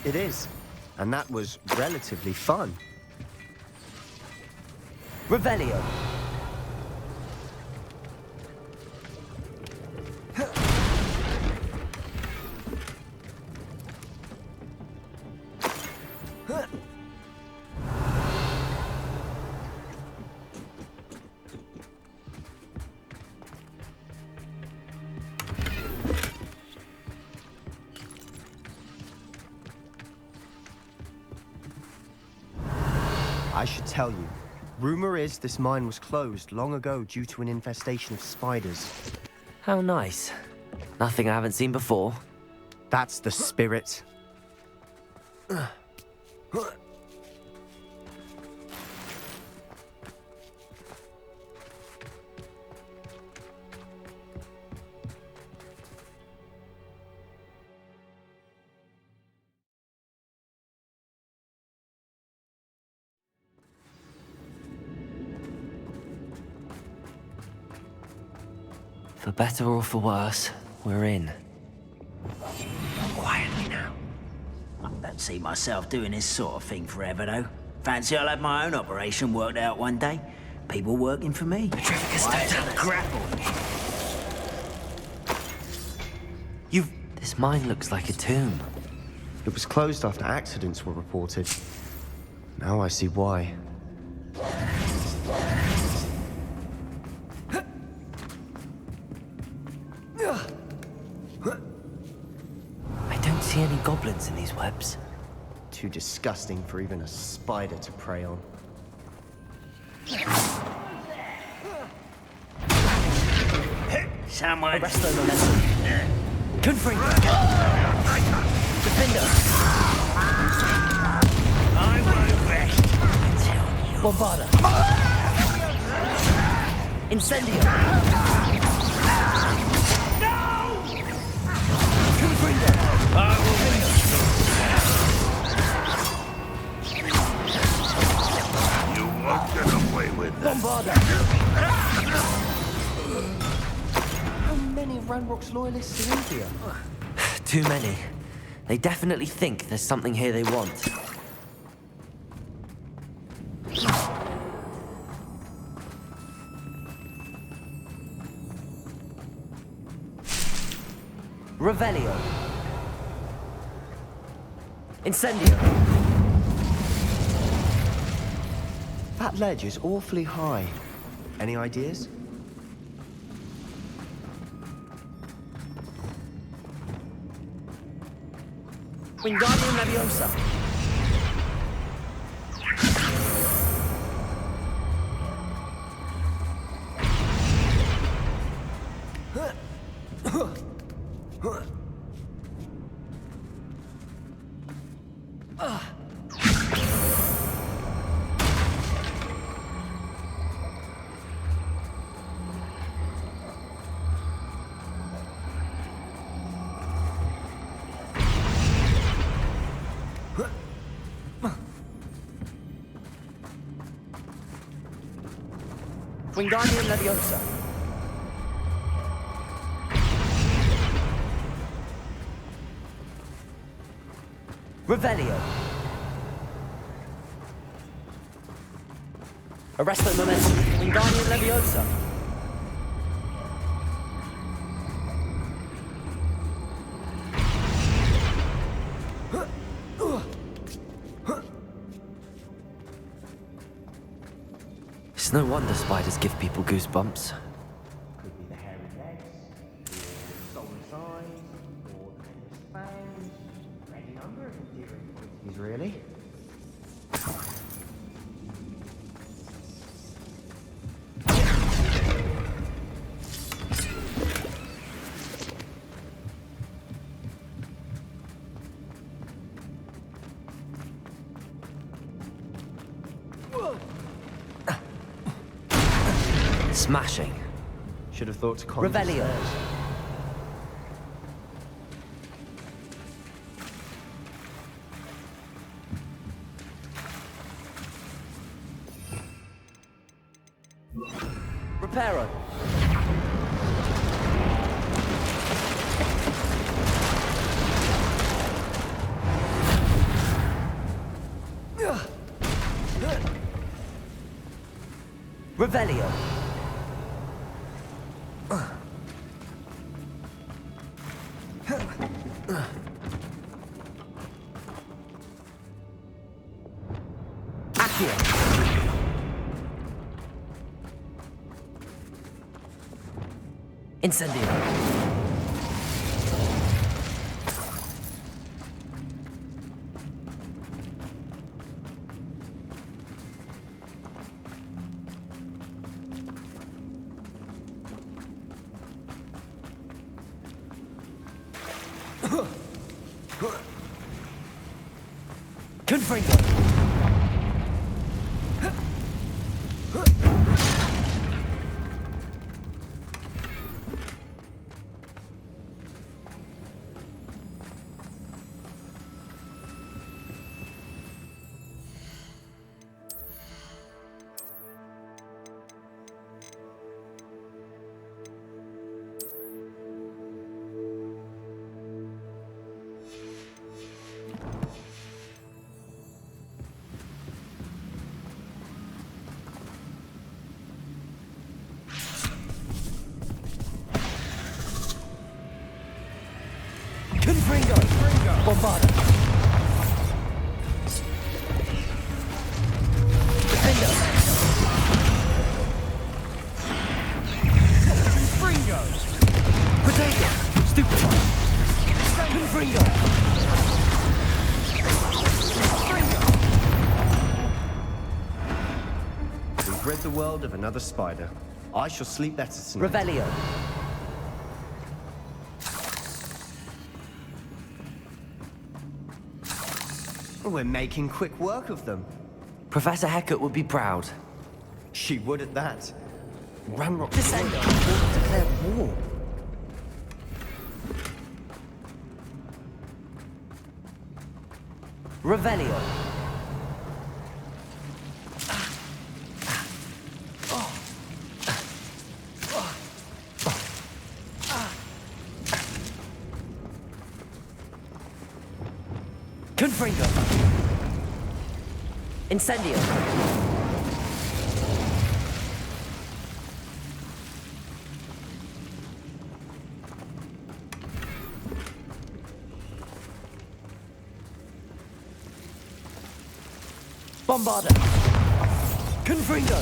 It is. And that was relatively fun. Revelio. I should tell you. Rumor is this mine was closed long ago due to an infestation of spiders. How nice. Nothing I haven't seen before. That's the spirit. For better or for worse, we're in. Quietly now. I don't see myself doing this sort of thing forever, though. Fancy I'll have my own operation worked out one day. People working for me. Grapple. This mine looks like a tomb. It was closed after accidents were reported. Now I see why. I don't see any goblins in these webs. Too disgusting for even a spider to prey on. Someone. Arresto momentum. Confringo. Defender. I won't rest. Bombarda. Incendio. Confringo. I will finish. You won't get away with that. Bombarda. How many of Ranrock's loyalists are in here? Too many. They definitely think there's something here they want. Revelio. Incendio. That ledge is awfully high. Any ideas? Wingardium Leviosa. Wingardium Leviosa. Revelio. Arresto momentum. Wingardium Leviosa. It's no wonder spiders give people goosebumps. Could be the hairy legs, or stolen eyes, or the endless fangs. Any number of endearing qualities, really. Smashing. Should have thought to conjure Revelio. stairs. Reparo. Revelio. Accio. Incendio. Confringo. Confringo. Bombarda. Defendo. Confringo. Potato. Stupefy. Confringo. We've rid the world of another spider. I shall sleep better tonight. Revelio. We're making quick work of them. Professor Hecat would be proud. She would at that. Ranrock Descendo. declared war. Revelio. Confringo. Incendio. Bombarda. Confringo.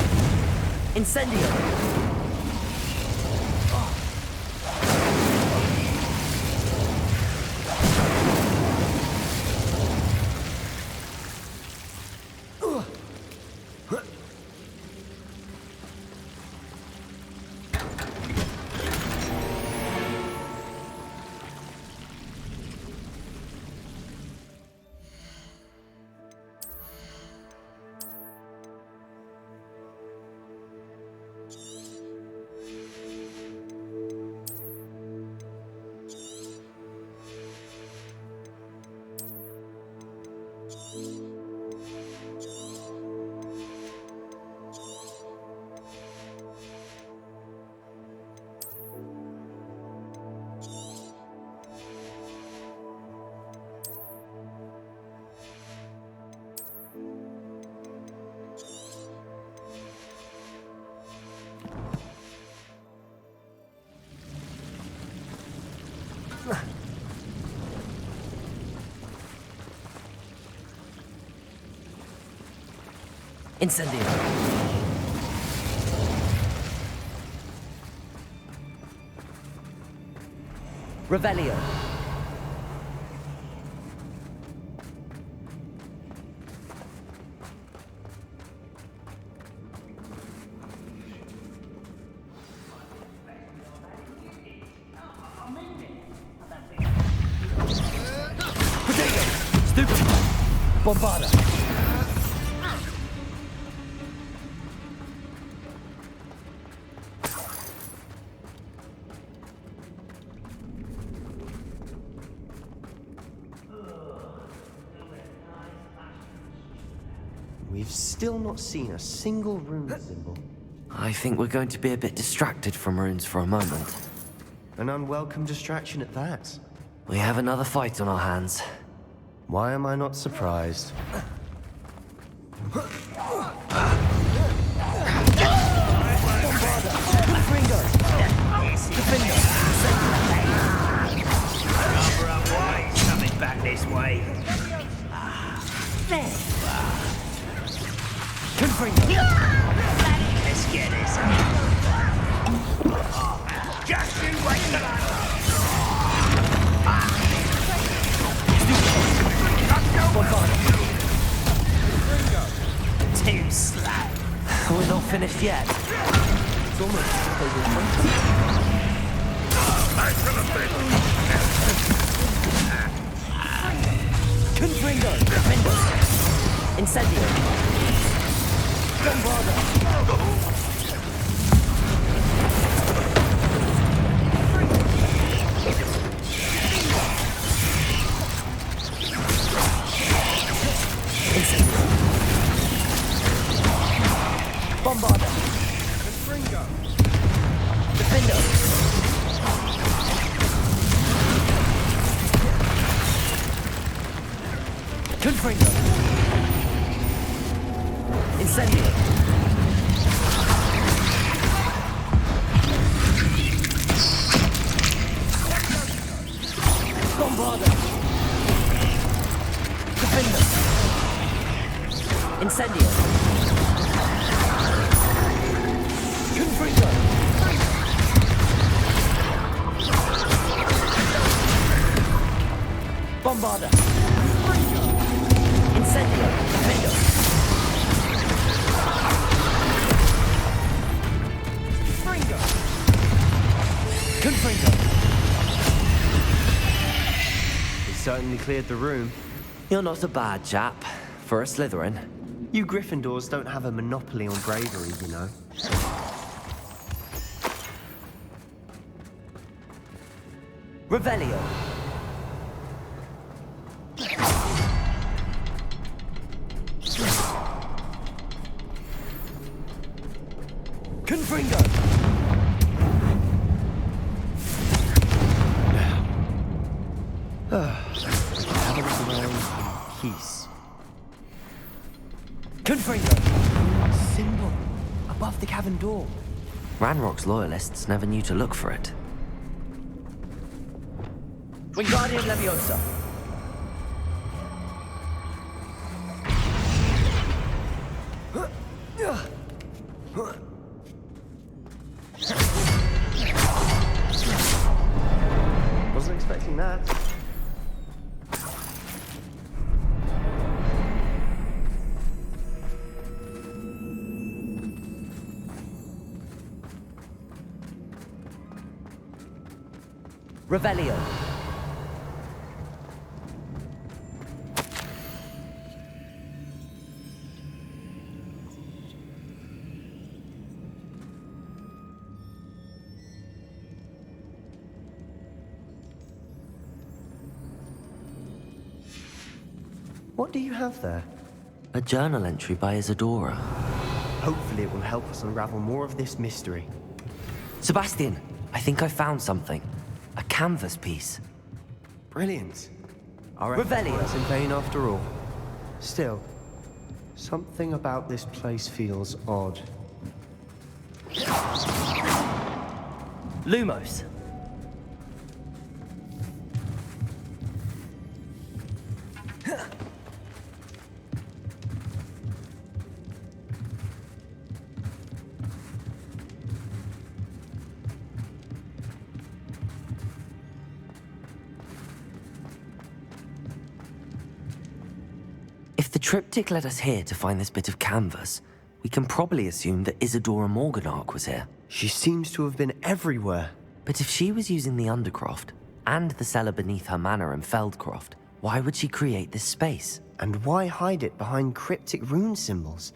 Incendio. Incendio. Revelio. Potato. Stupid. Bombarda. we've still not seen a single rune symbol. I think we're going to be a bit distracted from runes for a moment. An unwelcome distraction at that. We have another fight on our hands. Why am I not surprised? Coming back this way. There. Let's get this. Just you wait till Too slow. We're not finished yet. It's almost as if they were Confringo! Incendio! Bombarda! Incendio! Bombarda! Confringo! Defendo! Confringo! Incendio! Bombarda! Defendo! Incendio! Confringo! Bombarda! Incendio! Defendo! Confringo! We certainly cleared the room. You're not a bad chap, for a Slytherin. You Gryffindors don't have a monopoly on bravery, you know. Revelio! Confringo! Have a look around in peace. Confringo! Symbol above the cavern door. Ranrock's loyalists never knew to look for it. Wingardium Leviosa. Wasn't expecting that. Revelio! What do you have there? A journal entry by Isadora. Hopefully it will help us unravel more of this mystery. Sebastian, I think I found something. A canvas piece. Brilliant. Our Revelio. efforts in vain after all. Still, something about this place feels odd. Lumos. If the triptych led us here to find this bit of canvas, we can probably assume that Isadora Morganach was here. She seems to have been everywhere. But if she was using the Undercroft, and the cellar beneath her manor in Feldcroft, why would she create this space? And why hide it behind cryptic rune symbols?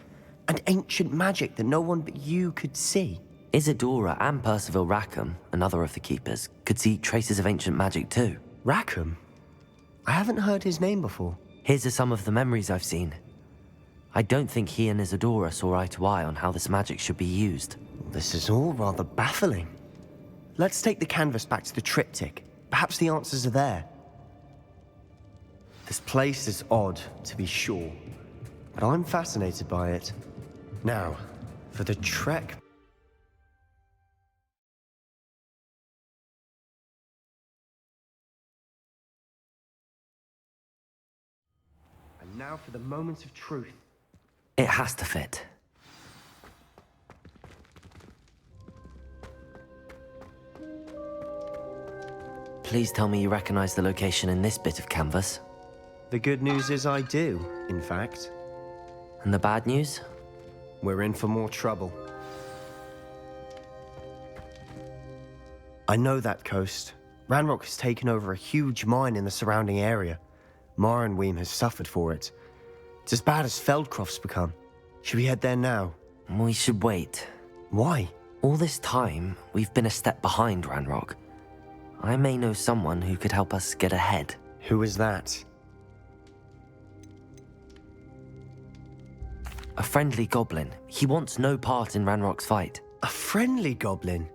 And ancient magic that no one but you could see? Isadora and Percival Rackham, another of the Keepers, could see traces of ancient magic too. Rackham? I haven't heard his name before. Here's some of the memories I've seen. I don't think he and Isadora saw eye to eye on how this magic should be used. This is all rather baffling. Let's take the canvas back to the triptych. Perhaps the answers are there. This place is odd, to be sure, but I'm fascinated by it. Now, for the trek. And now for the moment of truth. It has to fit. Please tell me you recognize the location in this bit of canvas. The good news is I do, in fact. And the bad news? We're in for more trouble. I know that coast. Ranrock has taken over a huge mine in the surrounding area. Marenweem has suffered for it. It's as bad as Feldcroft's become. Should we head there now? We should wait. Why? All this time, we've been a step behind Ranrock. I may know someone who could help us get ahead. Who is that? A friendly goblin. He wants no part in Ranrock's fight. A friendly goblin?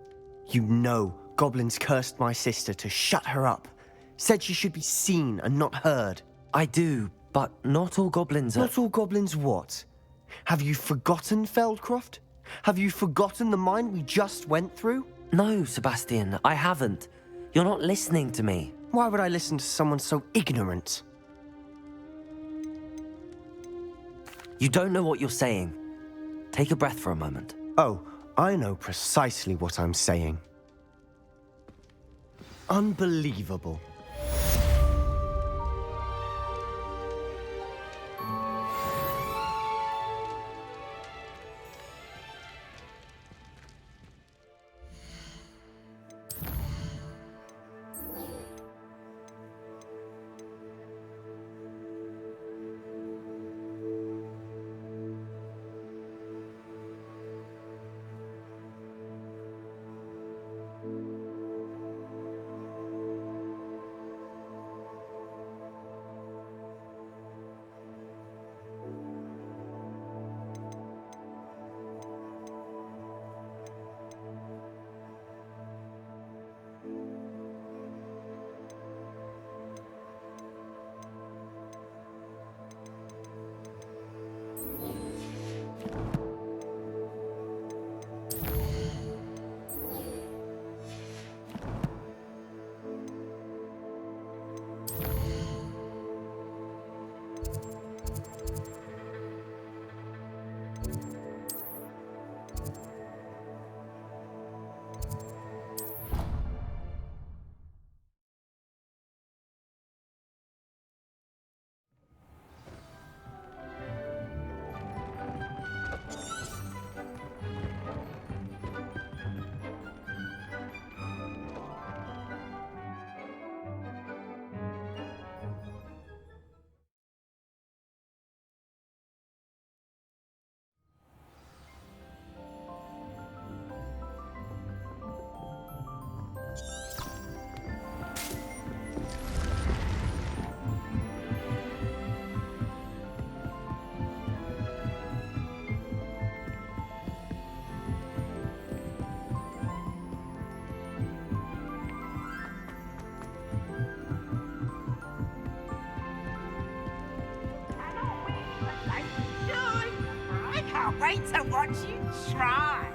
You know, goblins cursed my sister to shut her up. Said she should be seen and not heard. I do, but not all goblins are... Not all goblins what? Have you forgotten Feldcroft? Have you forgotten the mine we just went through? No, Sebastian, I haven't. You're not listening to me. Why would I listen to someone so ignorant? You don't know what you're saying. Take a breath for a moment. Oh, I know precisely what I'm saying. Unbelievable. Wait to watch you try.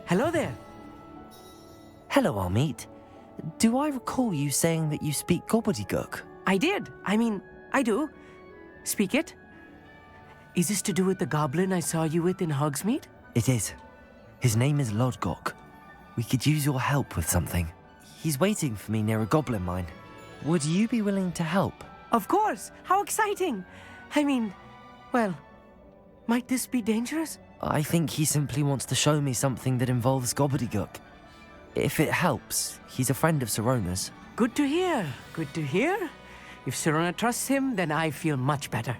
Hello there. Hello, Amit. Do I recall you saying that you speak gobbledygook? I did. I do. Speak it. Is this to do with the goblin I saw you with in Hogsmeade? It is. His name is Lodgok. We could use your help with something. He's waiting for me near a goblin mine. Would you be willing to help? Of course! How exciting! Well, might this be dangerous? I think he simply wants to show me something that involves gobbledygook. If it helps, he's a friend of Sirona's. Good to hear. Good to hear. If Sirona trusts him, then I feel much better.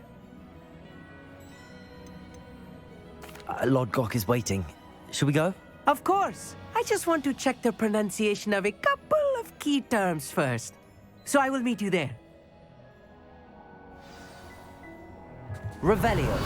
Lodgok is waiting. Shall we go? Of course. I just want to check the pronunciation of a couple of key terms first. So I will meet you there. Revelio.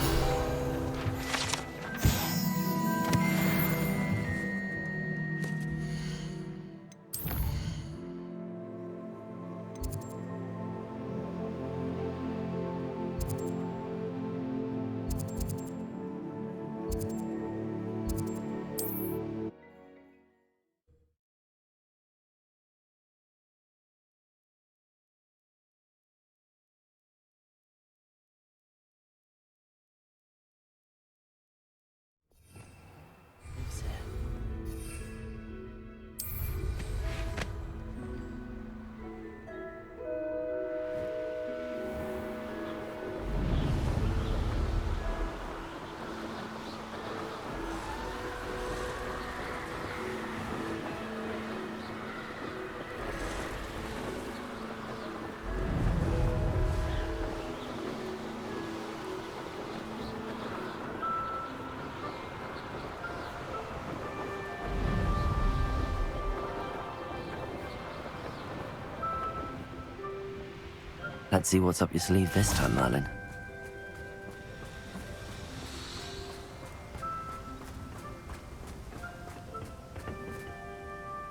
Let's see what's up your sleeve this time, Merlin.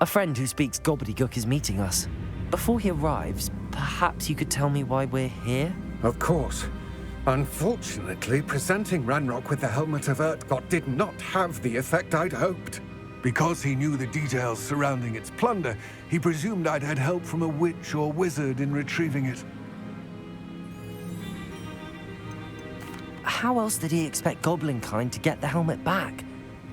A friend who speaks gobbledygook is meeting us. Before he arrives, perhaps you could tell me why we're here? Of course. Unfortunately, presenting Ranrock with the Helmet of Urtkot did not have the effect I'd hoped. Because he knew the details surrounding its plunder, he presumed I'd had help from a witch or wizard in retrieving it. How else did he expect Goblinkind to get the helmet back?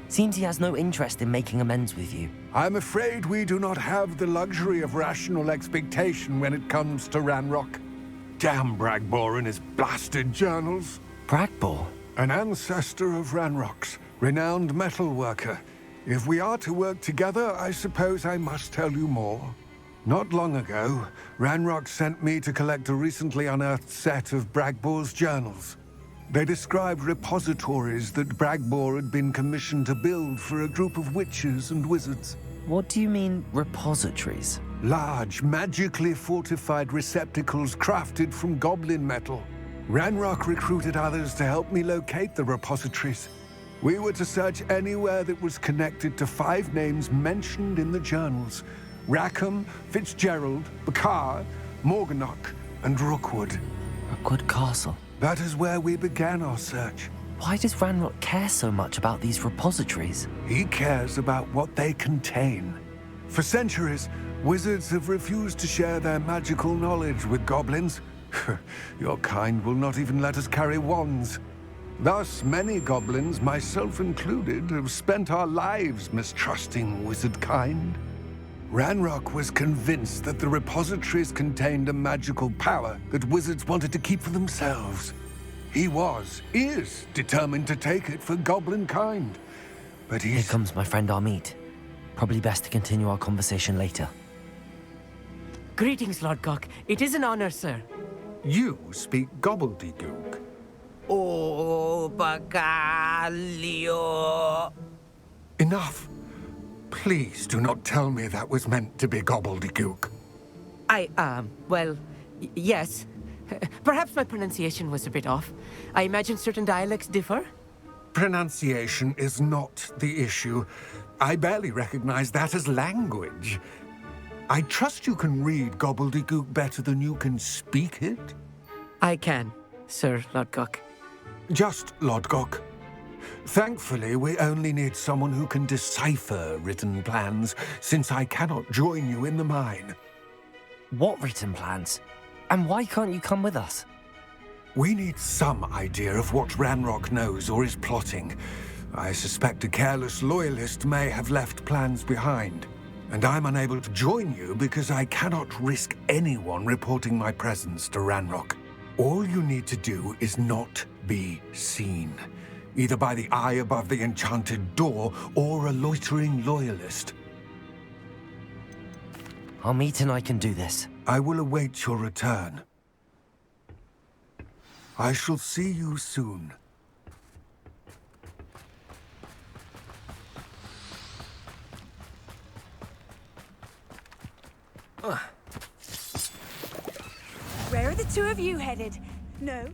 Seems he has no interest in making amends with you. I'm afraid we do not have the luxury of rational expectation when it comes to Ranrock. Damn Bragbor and his blasted journals. Bragbor? An ancestor of Ranrock's, renowned metal worker. If we are to work together, I suppose I must tell you more. Not long ago, Ranrock sent me to collect a recently unearthed set of Bragbor's journals. They described repositories that Bragbor had been commissioned to build for a group of witches and wizards. What do you mean, repositories? Large, magically fortified receptacles crafted from goblin metal. Ranrock recruited others to help me locate the repositories. We were to search anywhere that was connected to 5 names mentioned in the journals: Rackham, Fitzgerald, Bakar, Morganach, and Rookwood. Rookwood Castle? That is where we began our search. Why does Ranrock care so much about these repositories? He cares about what they contain. For centuries, wizards have refused to share their magical knowledge with goblins. Your kind will not even let us carry wands. Thus, many goblins, myself included, have spent our lives mistrusting wizard kind. Ranrock was convinced that the repositories contained a magical power that wizards wanted to keep for themselves. He is determined to take it for goblin kind. But Here comes my friend Amit. Probably best to continue our conversation later. Greetings, Lord Gok. It is an honor, sir. You speak gobbledygook. Oh, Bagalio. Enough. Please do not tell me that was meant to be gobbledygook. Yes. Perhaps my pronunciation was a bit off. I imagine certain dialects differ. Pronunciation is not the issue. I barely recognize that as language. I trust you can read gobbledygook better than you can speak it? I can, Sir Lodgok. Just Lodgok. Thankfully, we only need someone who can decipher written plans, since I cannot join you in the mine. What written plans? And why can't you come with us? We need some idea of what Ranrock knows or is plotting. I suspect a careless loyalist may have left plans behind. And I'm unable to join you because I cannot risk anyone reporting my presence to Ranrock. All you need to do is not be seen, either by the eye above the enchanted door or a loitering loyalist. Amit and I can do this. I will await your return. I shall see you soon. are the two of you headed? No.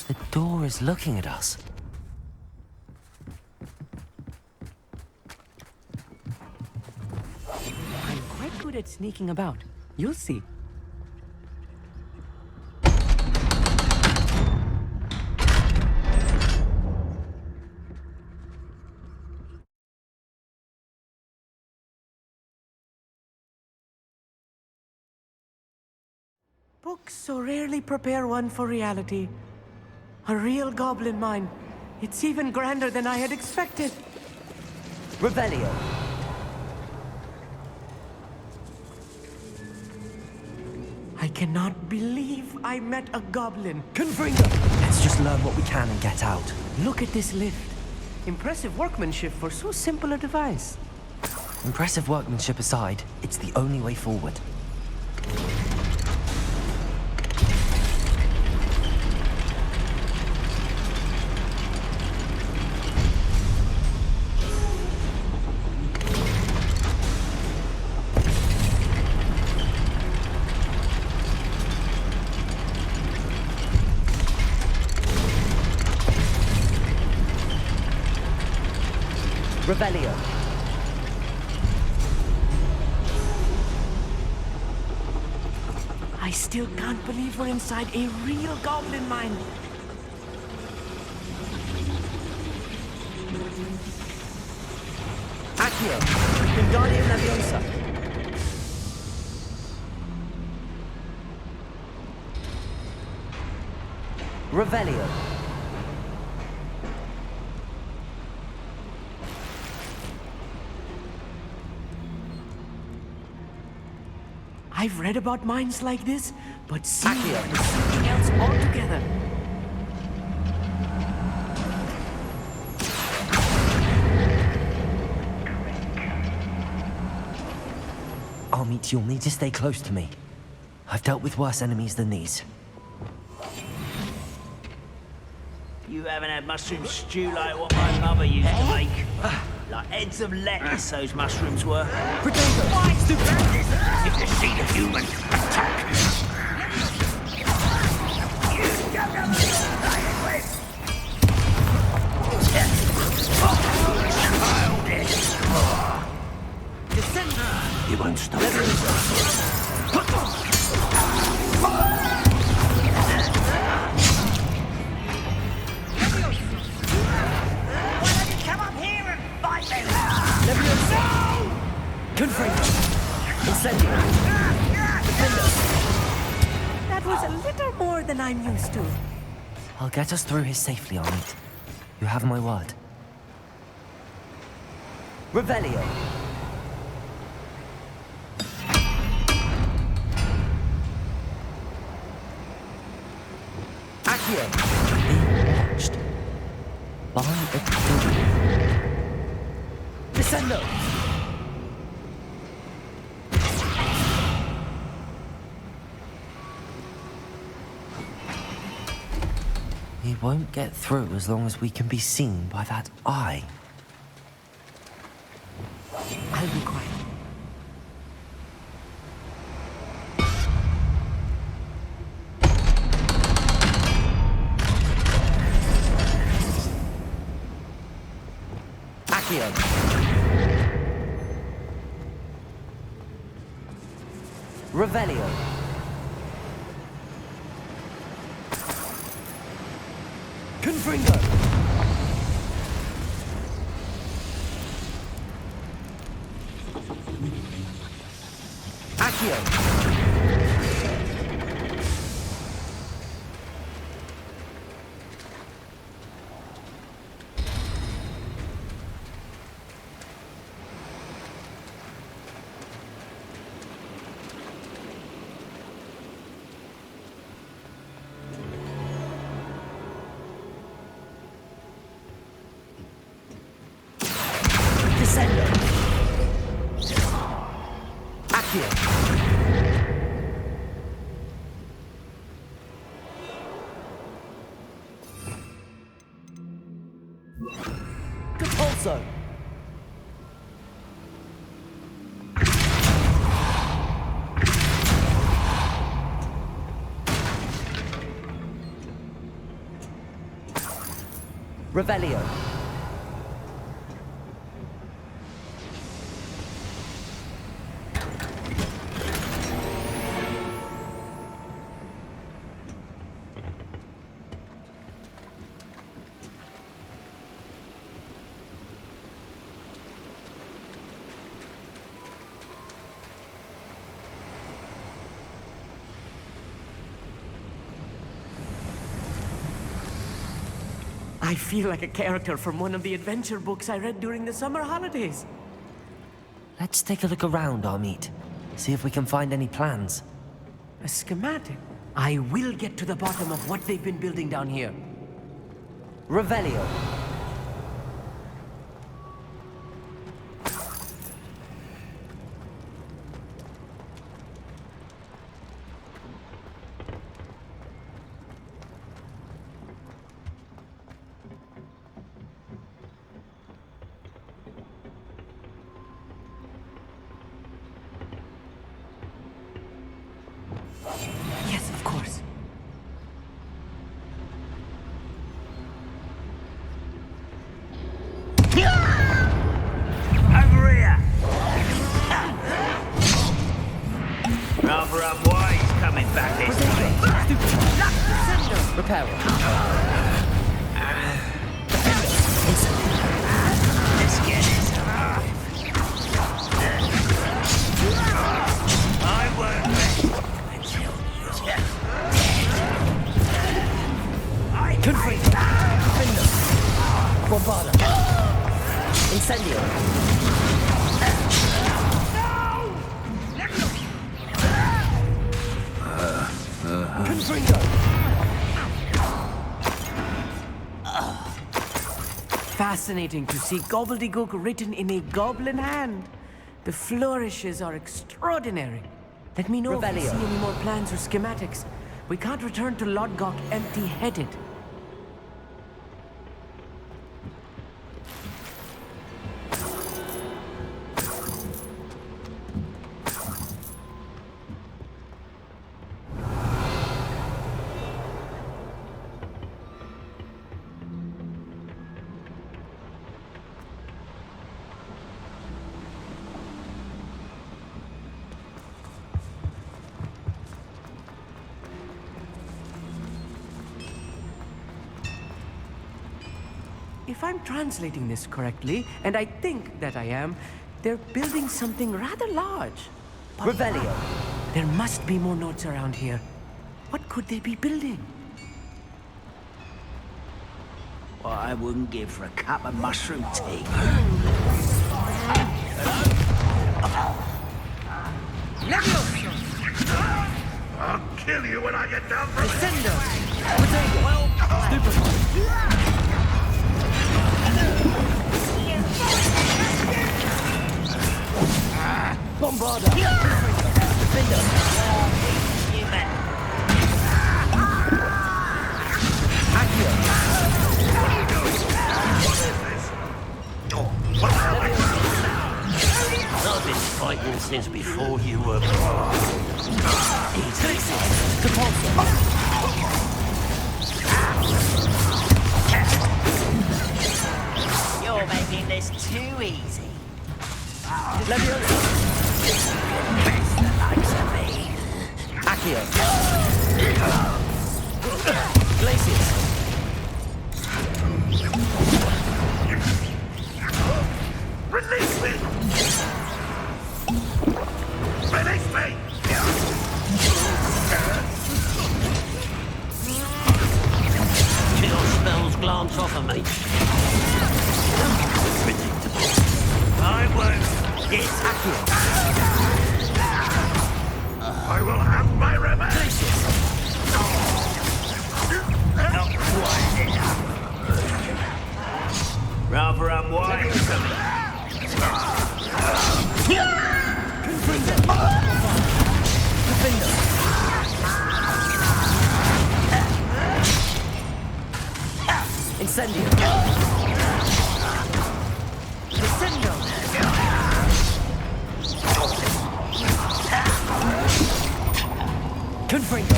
The door is looking at us. I'm quite good at sneaking about. You'll see. Books so rarely prepare one for reality. A real goblin mine. It's even grander than I had expected. Revelio. I cannot believe I met a goblin. Confringo! Let's just learn what we can and get out. Look at this lift. Impressive workmanship for so simple a device. Impressive workmanship aside, it's the only way forward. Revelio. I still can't believe we're inside a real goblin mine. Accio. Wingardium Leviosa. Revelio. I've read about mines like this, but seeing it is something else altogether. Armit, you'll need to stay close to me. I've dealt with worse enemies than these. You haven't had mushroom stew like what my mother used to make. Like heads of lettuce, those mushrooms were. Why, stupid! If you see the human, attack! You don't have to play with! Childish! You won't stop. Why don't you come up here and fight me? That was a little more than I'm used to. I'll get us through here safely, Armit. You have my word. Revelio. Accio. Being watched by a door. Descendo. He won't get through as long as we can be seen by that eye. I'll be quiet. Accio. Revelio. Confringo. Accio. Revelio. I feel like a character from one of the adventure books I read during the summer holidays. Let's take a look around, Amit. See if we can find any plans. A schematic? I will get to the bottom of what they've been building down here. Revelio. Yes, of course. Over here! Rather unwise coming back this way. Repair. Let's get this alive. I won't rest until you're dead. Confree. Finder. Bombarda. Incendio. Confringo. Fascinating to see gobbledygook written in a goblin hand. The flourishes are extraordinary. Let me know if you see any more plans or schematics. We can't return to Lodgok empty-headed. If I'm translating this correctly, and I think that I am, they're building something rather large. But Revelio. There must be more notes around here. What could they be building? What I wouldn't give for a cup of mushroom tea. I'll kill you when I get down from it. Bombarda. Finder. I've been fighting since before you were born. You're making this too easy. Best the likes of me. Accio. Glacius. Release me! Release me! Chill spells glance off of me. Predictable. I won't. Yes, Accio. I will have my revenge! Not quite enough. Rather unwise coming. Incendio. Descendo. Confringo.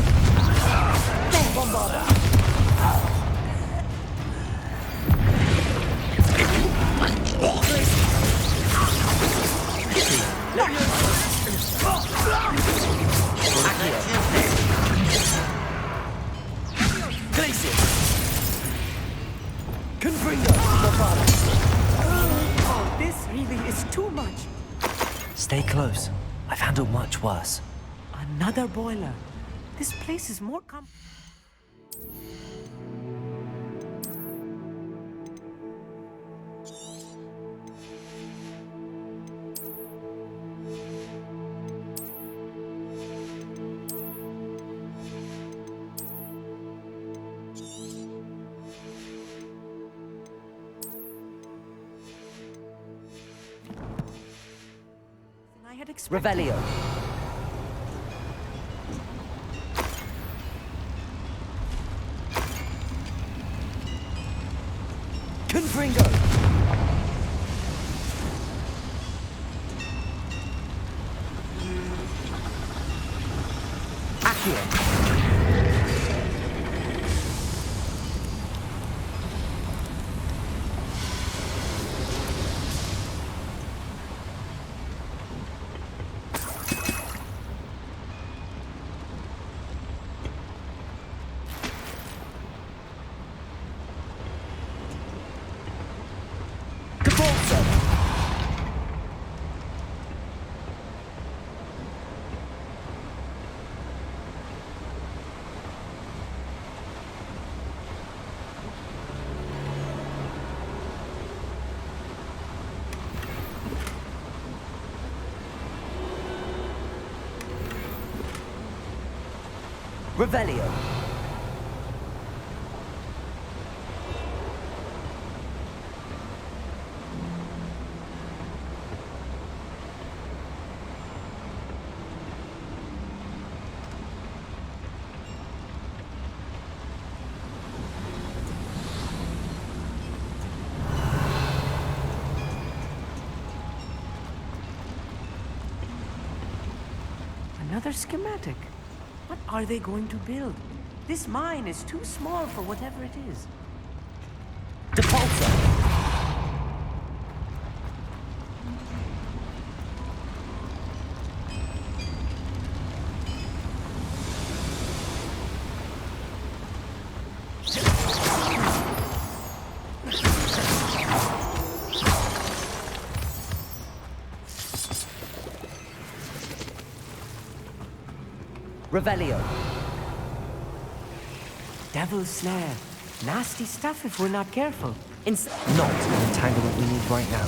Bombarda. Oh, this really is too much. Stay close. I've handled much worse. Another boiler. This place is more I had expected. Revelio. Confringo. Accio. Revelio. Another schematic. What are they going to build? This mine is too small for whatever it is. Depulsor. Revelio. Devil's Snare. Nasty stuff if we're not careful. Not an entanglement we need right now.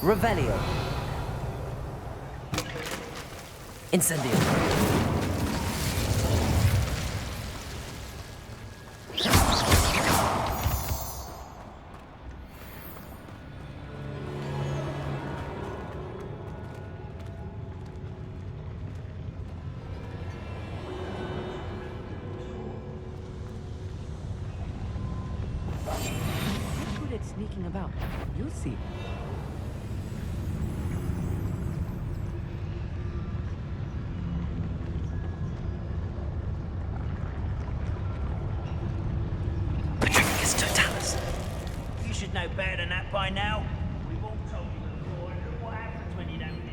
Revelio. Incendio. Good at sneaking about. You'll see. Petrificus totalis. You should know better than that by now. We've all told you before, and look what happens when you don't listen.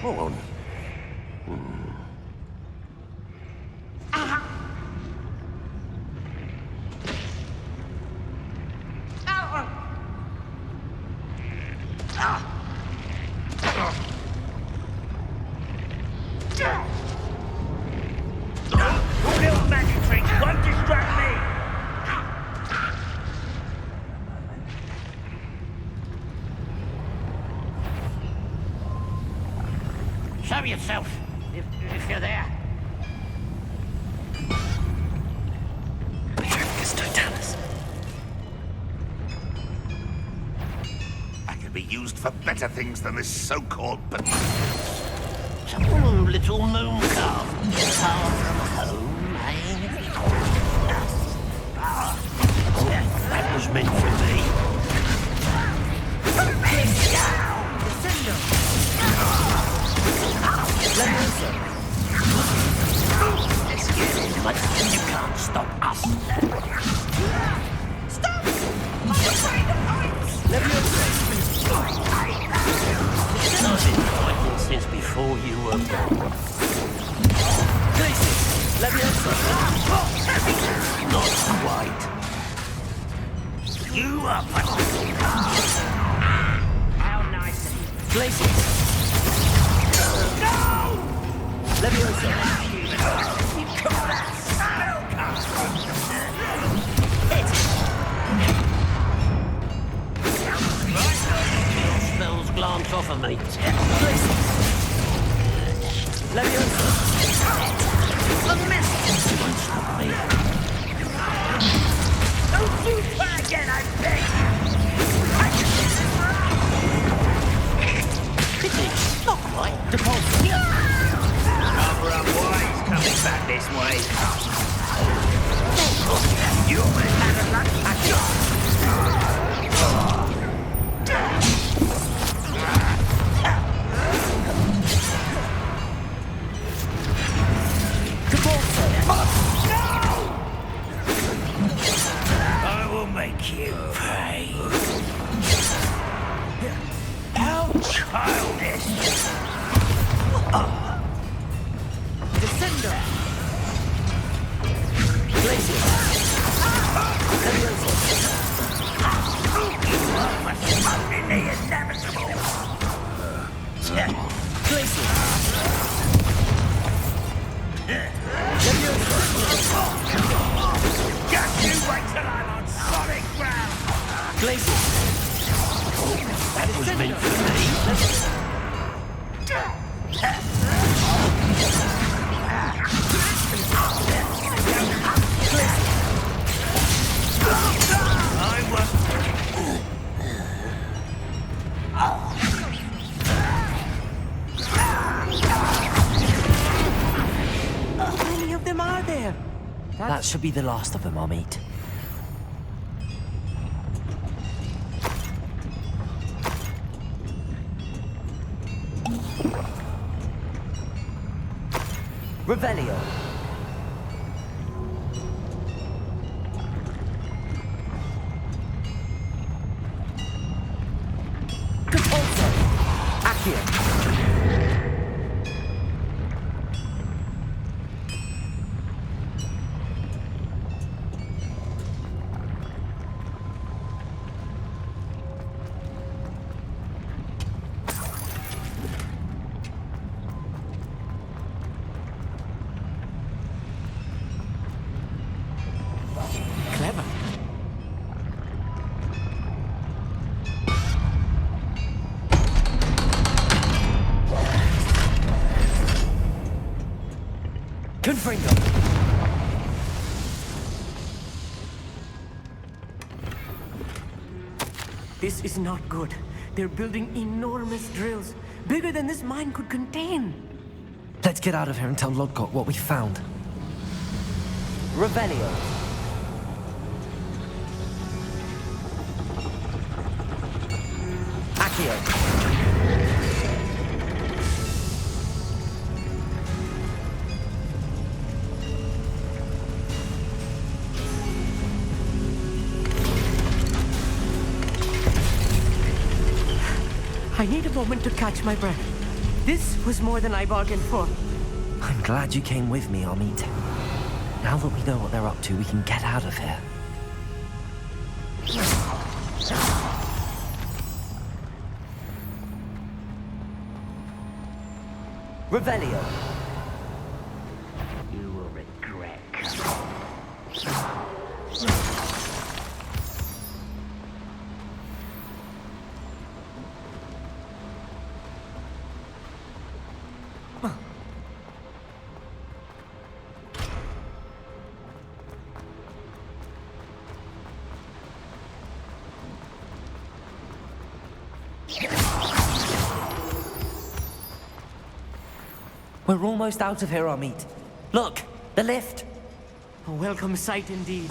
Small one. Little magic tricks won't distract me! Show yourself, if you're there. Petrificus totalis. I could be used for better things than this so-called Some little moon calf. Far from home, eh? That was meant for me. Let's get in, but you can't stop us. Stop! I'm afraid of heights! I've been fighting since before you were born. Not quite. You are how nice. Glaciers. No! Leviosa. You call that Your spells glance off of me. Leviosa. A mess! Won't stop me. Don't you try again, I beg! I can do this Pity, not quite. Depulsor. Rather unwise coming back this way. You almost had a lucky shot. I will make you pay. How childish! Descender. Glacier. Leviosa. You must be the inevitable. Glacier. Just you wait till I'm on solid ground. Glacier. That was meant for me. How many of them are there? That should be the last of them I'll meet. Revelio. Depulsor. Accio. Clever. Confringo. This is not good. They're building enormous drills, bigger than this mine could contain. Let's get out of here and tell Lodgok what we found. Revelio. Accio. I need a moment to catch my breath. This was more than I bargained for. I'm glad you came with me, Amit. Now that we know what they're up to, we can get out of here. Revelio. You will regret. We're almost out of here, Amit. Look, the lift. A welcome sight indeed.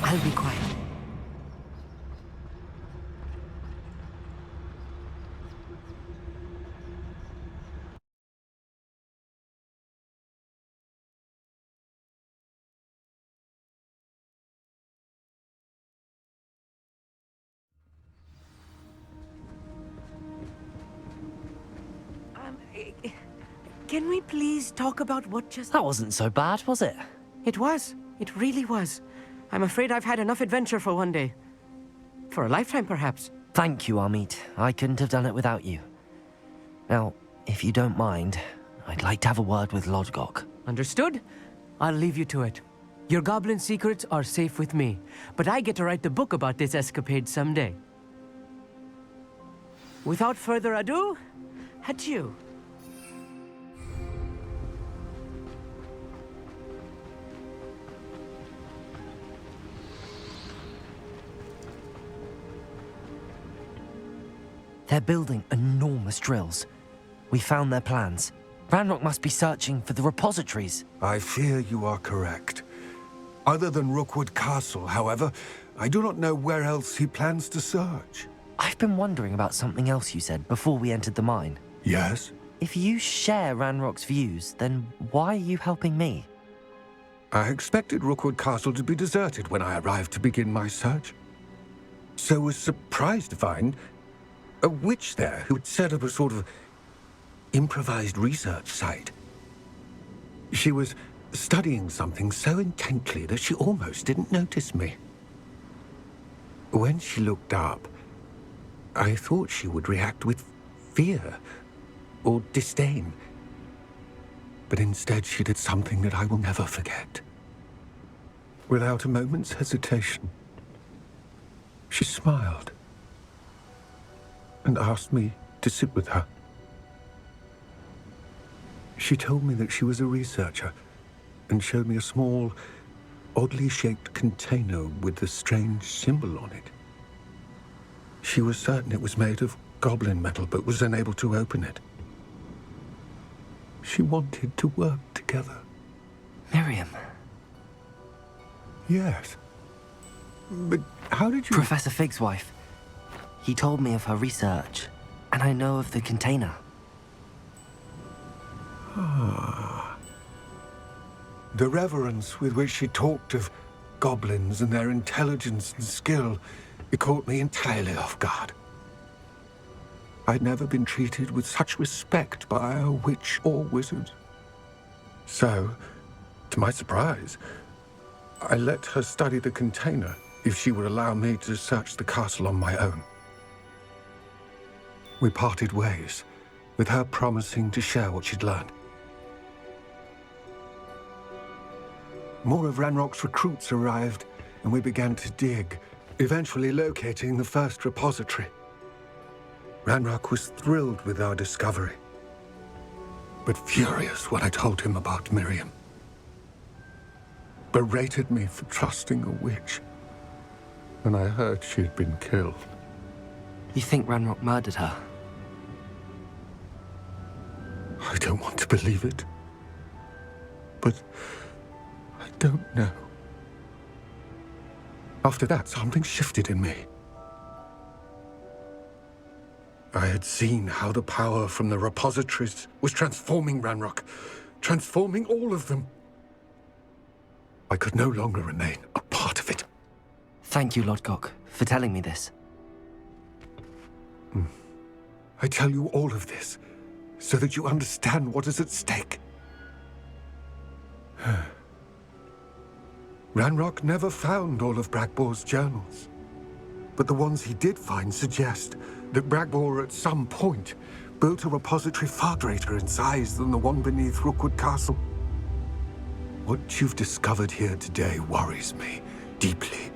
I'll be quiet. Can we please talk about what just... That wasn't so bad, was it? It was. It really was. I'm afraid I've had enough adventure for one day. For a lifetime, perhaps. Thank you, Amit. I couldn't have done it without you. Now, if you don't mind, I'd like to have a word with Lodgok. Understood? I'll leave you to it. Your goblin secrets are safe with me, but I get to write the book about this escapade someday. Without further ado, adieu. They're building enormous drills. We found their plans. Ranrock must be searching for the repositories. I fear you are correct. Other than Rookwood Castle, however, I do not know where else he plans to search. I've been wondering about something else you said before we entered the mine. Yes? If you share Ranrock's views, then why are you helping me? I expected Rookwood Castle to be deserted when I arrived to begin my search. So was surprised to find a witch there who had set up a sort of improvised research site. She was studying something so intently that she almost didn't notice me. When she looked up, I thought she would react with fear or disdain. But instead she did something that I will never forget. Without a moment's hesitation, she smiled and asked me to sit with her. She told me that she was a researcher and showed me a small, oddly shaped container with a strange symbol on it. She was certain it was made of goblin metal, but was unable to open it. She wanted to work together. Miriam. Yes. But how did you... Professor Fig's wife. He told me of her research, and I know of the container. Ah. The reverence with which she talked of goblins and their intelligence and skill, it caught me entirely off guard. I'd never been treated with such respect by a witch or wizard. So, to my surprise, I let her study the container if she would allow me to search the castle on my own. We parted ways, with her promising to share what she'd learned. More of Ranrock's recruits arrived, and we began to dig, eventually locating the first repository. Ranrock was thrilled with our discovery, but furious when I told him about Miriam. Berated me for trusting a witch, and I heard she had been killed. You think Ranrock murdered her? I don't want to believe it, but I don't know. After that, something shifted in me. I had seen how the power from the repositories was transforming Ranrock, transforming all of them. I could no longer remain a part of it. Thank you, Lodgok, for telling me this. I tell you all of this so that you understand what is at stake. Ranrock never found all of Bragbor's journals, but the ones he did find suggest that Bragbor at some point built a repository far greater in size than the one beneath Rookwood Castle. What you've discovered here today worries me deeply.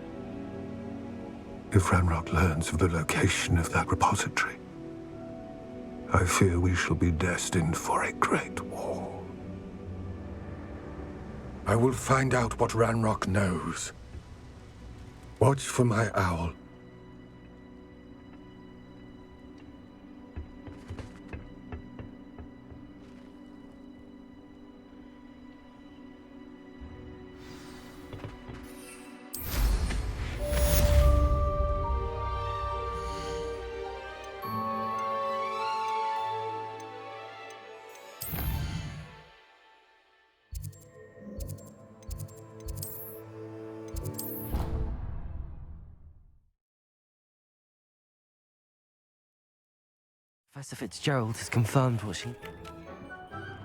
If Ranrock learns of the location of that repository, I fear we shall be destined for a great war. I will find out what Ranrock knows. Watch for my owl. Professor Fitzgerald has confirmed what she...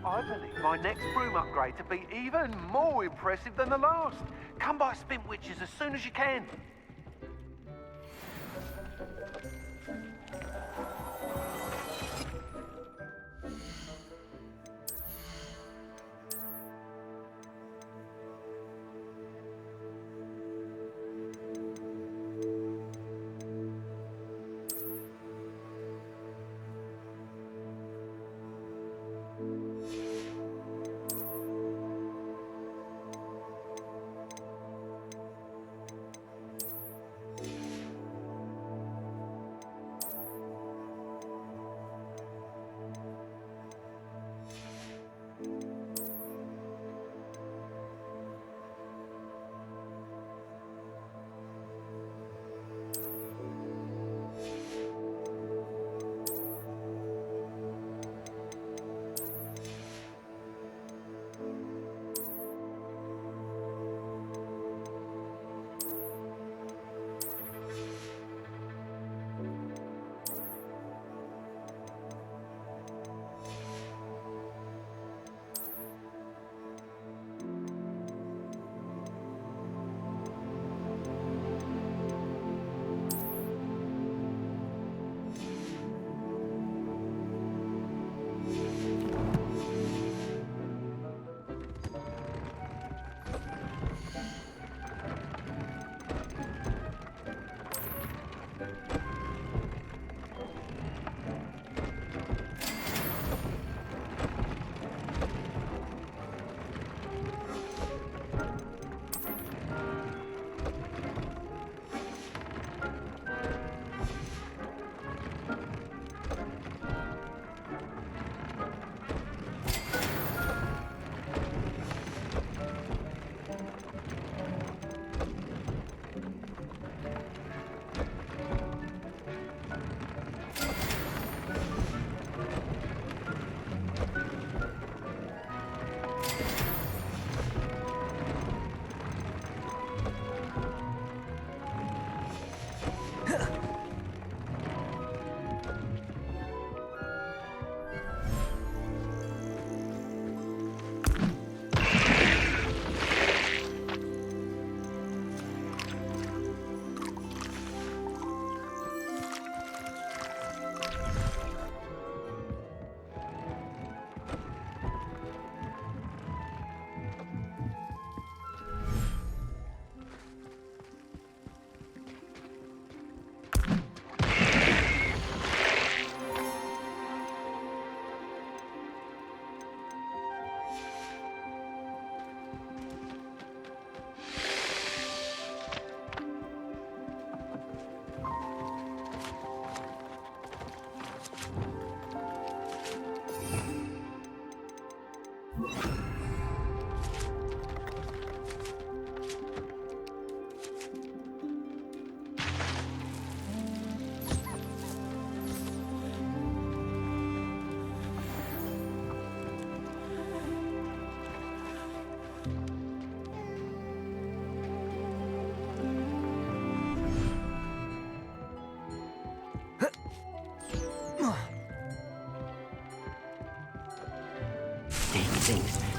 I believe my next broom upgrade to be even more impressive than the last. Come by Spint Witches as soon as you can.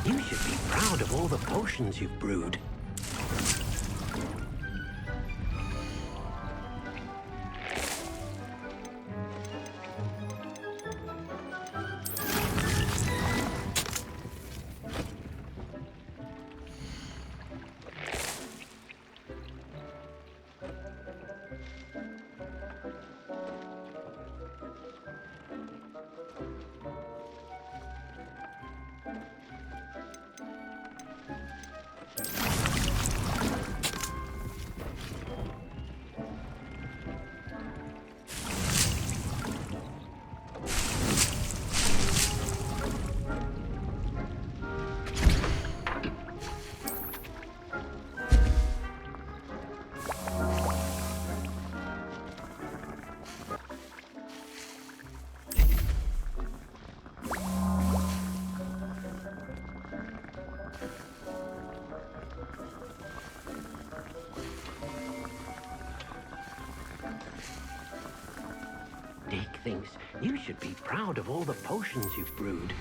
you should be proud of all the potions you've brewed. Dick thinks you should be proud of all the potions you've brewed.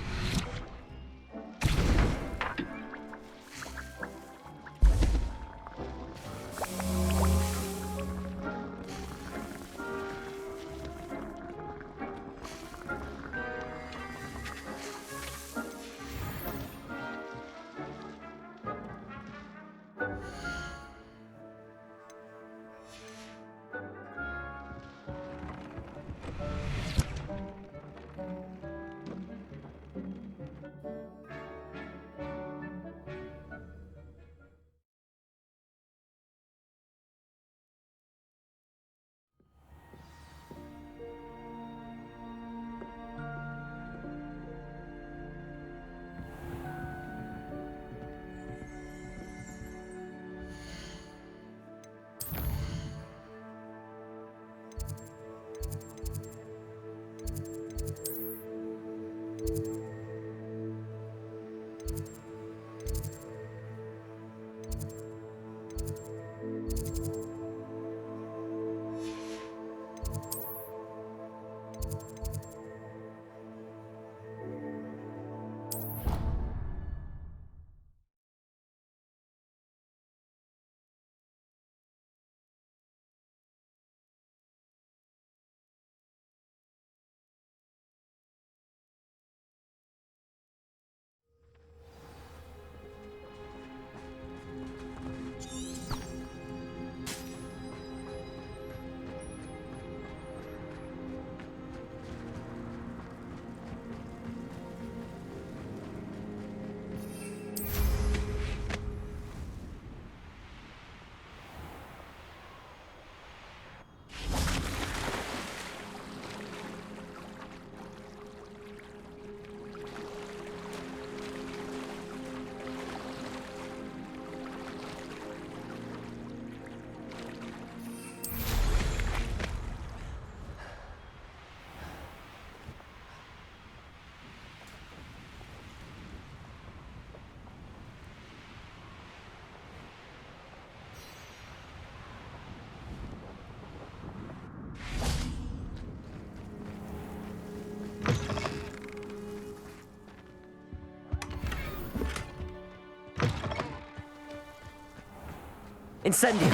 Incendio!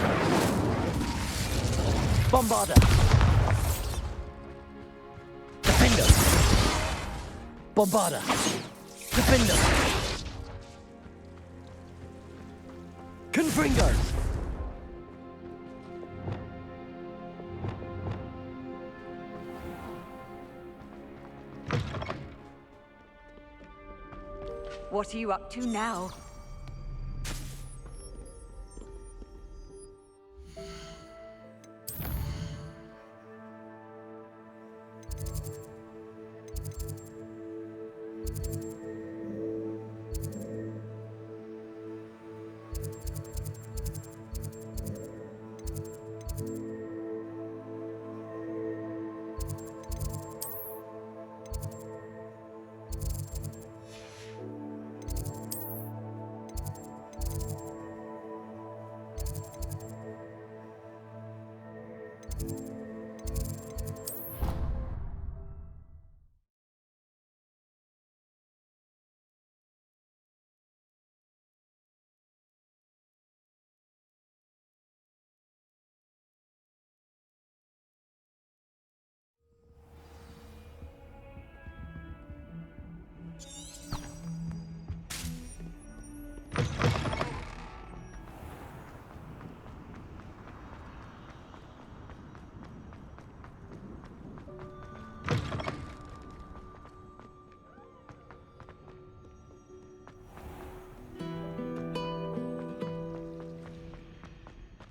Bombarda! Defender! Bombarda! Defender! Confringo! What are you up to now?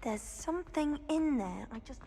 There's something in there. I just...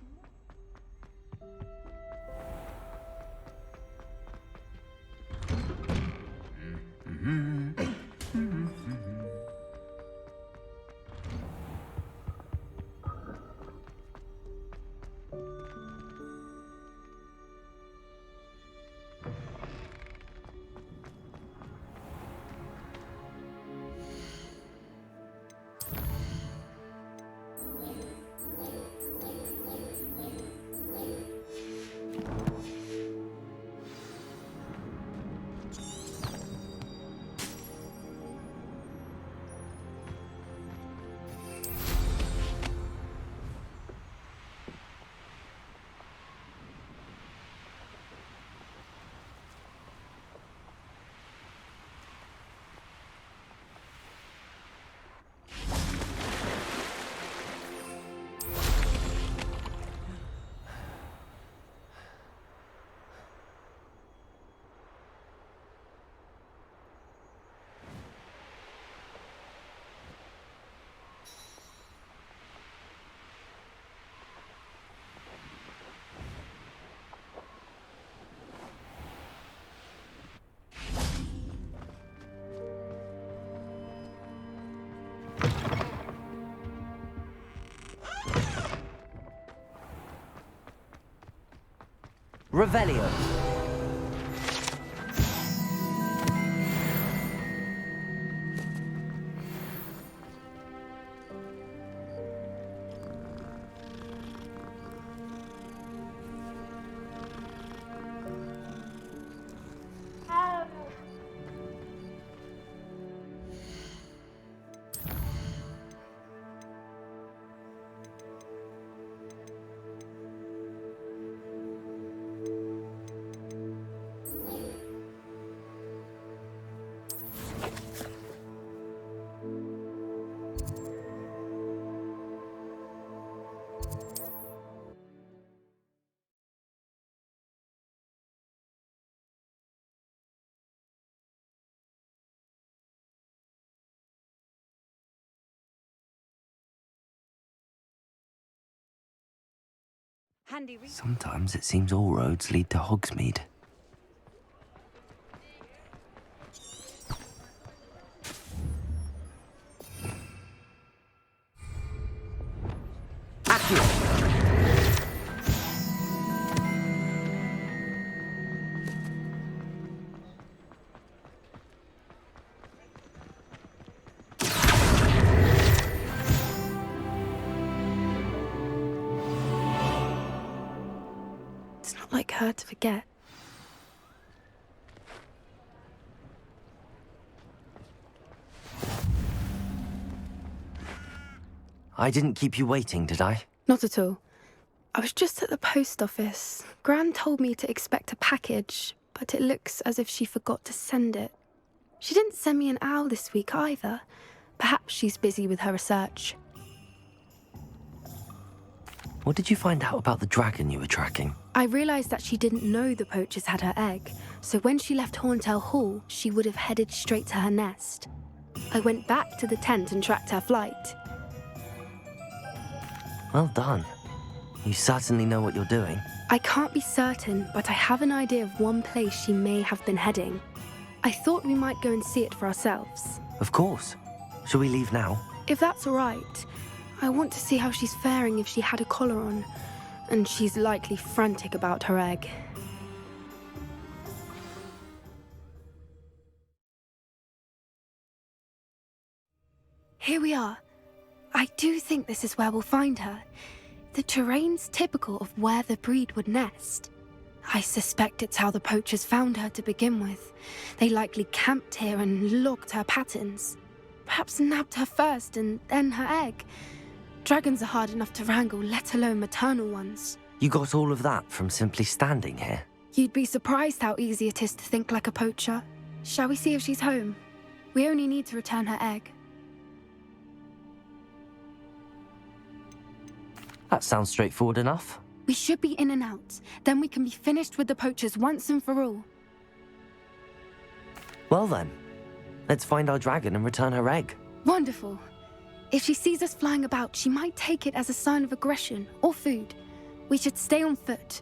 Revelio. Sometimes it seems all roads lead to Hogsmeade. It's not like her to forget. I didn't keep you waiting, did I? Not at all. I was just at the post office. Gran told me to expect a package, but it looks as if she forgot to send it. She didn't send me an owl this week either. Perhaps she's busy with her research. What did you find out about the dragon you were tracking? I realised that she didn't know the poachers had her egg, so when she left Horntail Hall, she would have headed straight to her nest. I went back to the tent and tracked her flight. Well done. You certainly know what you're doing. I can't be certain, but I have an idea of one place she may have been heading. I thought we might go and see it for ourselves. Of course. Shall we leave now? If that's all right. I want to see how she's faring if she had a collar on, and she's likely frantic about her egg. Here we are. I do think this is where we'll find her. The terrain's typical of where the breed would nest. I suspect it's how the poachers found her to begin with. They likely camped here and logged her patterns. Perhaps nabbed her first and then her egg. Dragons are hard enough to wrangle, let alone maternal ones. You got all of that from simply standing here? You'd be surprised how easy it is to think like a poacher. Shall we see if she's home? We only need to return her egg. That sounds straightforward enough. We should be in and out. Then we can be finished with the poachers once and for all. Well then, let's find our dragon and return her egg. Wonderful. If she sees us flying about, she might take it as a sign of aggression or food. We should stay on foot.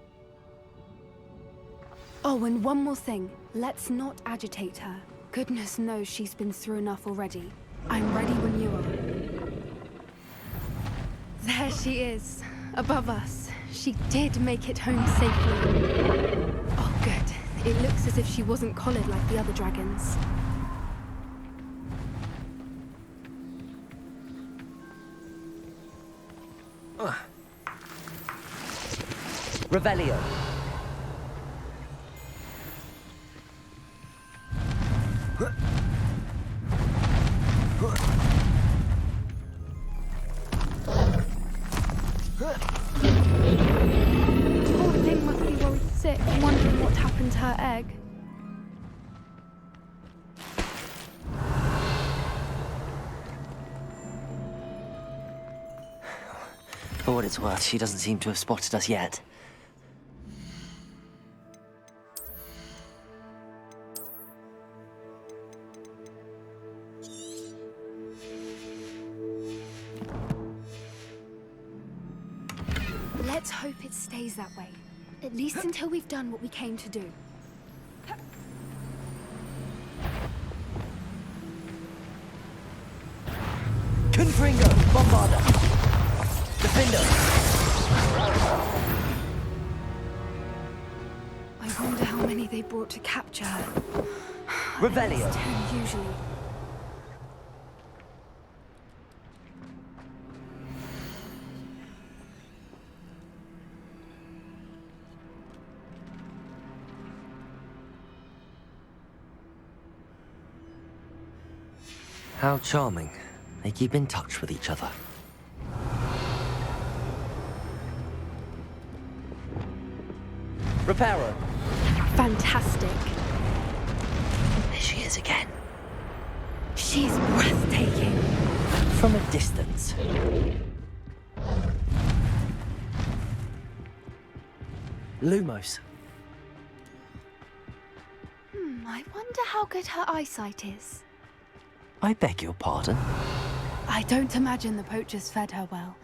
Oh, and one more thing. Let's not agitate her. Goodness knows she's been through enough already. I'm ready when you are. There she is, above us. She did make it home safely. Oh, good. It looks as if she wasn't collared like the other dragons. Revelio. Poor thing must be worried sick, wondering what happened to her egg. For what it's worth, she doesn't seem to have spotted us yet. Let's hope it stays that way. At least until we've done what we came to do. Confringo, Bombarda. Defender. I wonder how many they brought to capture her. Revelio. It's 10 usually. How charming. They keep in touch with each other. Reparo. Fantastic. There she is again. She's breathtaking. From a distance. Lumos. I wonder how good her eyesight is. I beg your pardon? I don't imagine the poachers fed her well.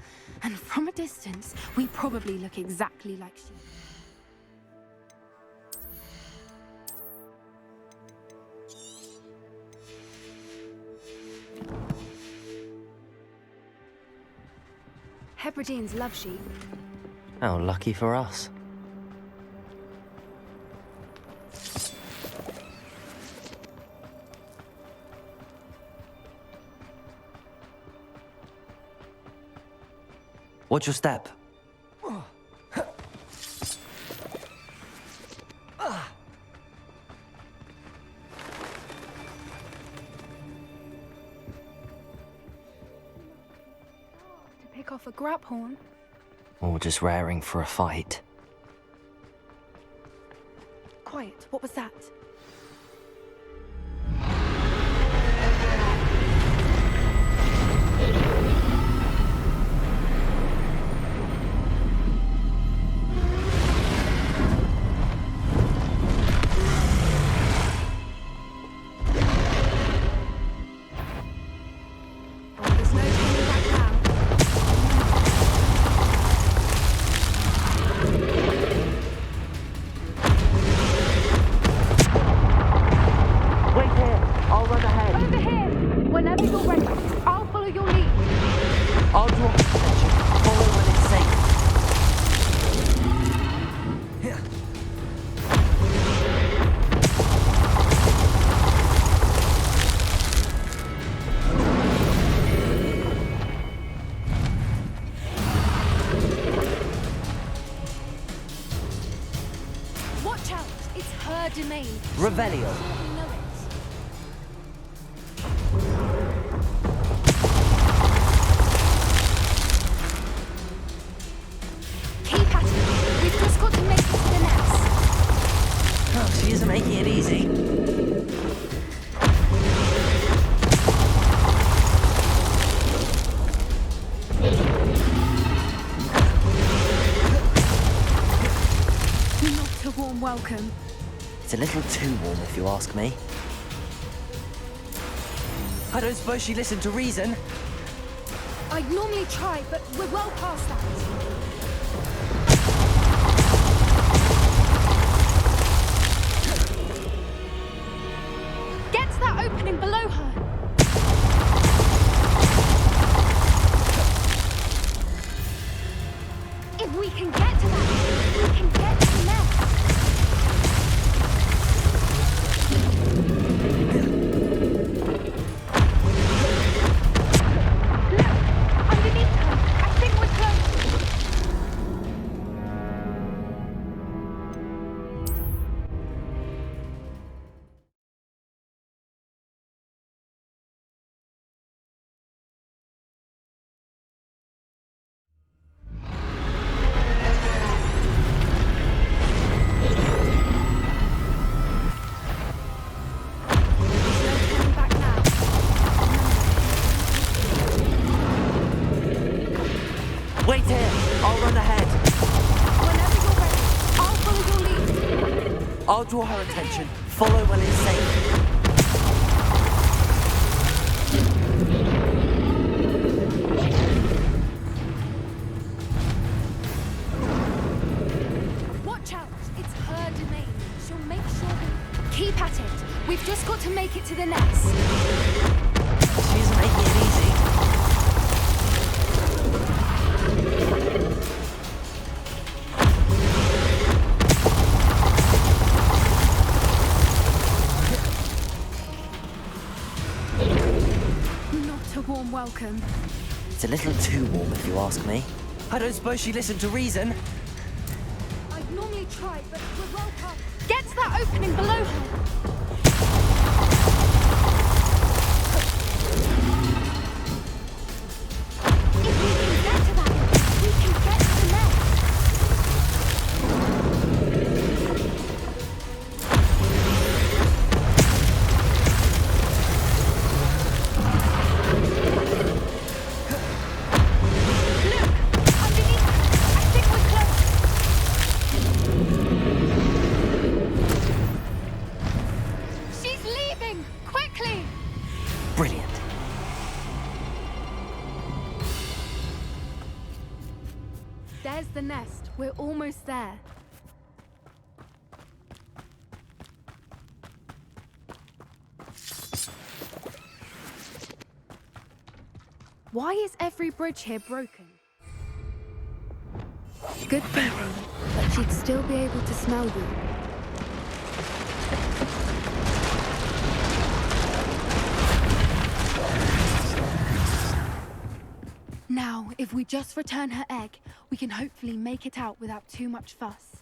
And from a distance, we probably look exactly like she... Hebrideans love sheep. How lucky for us. Watch your step. To pick off a graphorn. Or just raring for a fight. Quiet, what was that? Revelio. Keep at it. We've just got to make it to the nest. Oh, she isn't making it easy. It's a little too warm if you ask me. I don't suppose she listened to reason. I'd normally try, but we're well past that. Get to that opening below her. If we can get to that, we can get to the nest. Look! Underneath her! I think we're close! Wait here. I'll run ahead. Whenever you're ready, I'll follow your lead. I'll draw her attention. Follow when it's safe. Watch out! It's her domain. She'll make sure that... Keep at it. We've just got to make it to the nest. She isn't making it easy. Not a warm welcome. It's a little too warm if you ask me. I don't suppose she listened to reason. I'd normally try, but we're well past. Get to that opening below her. If we can get to that, we can get to the nest. She's leaving! Quickly! Brilliant. There's the nest. We're almost there. Why is every bridge here broken? Good thinking, but she'd still be able to smell you. Now, if we just return her egg, we can hopefully make it out without too much fuss.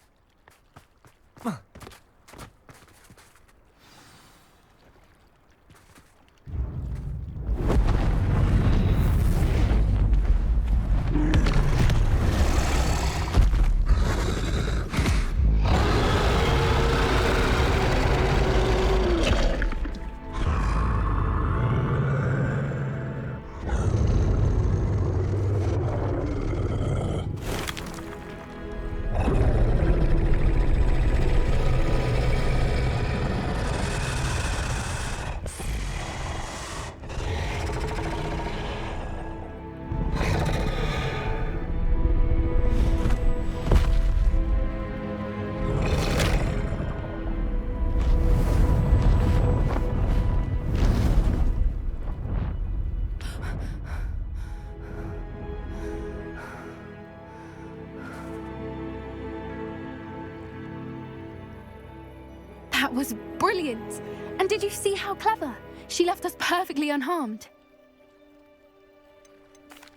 That was brilliant! And did you see how clever? She left us perfectly unharmed.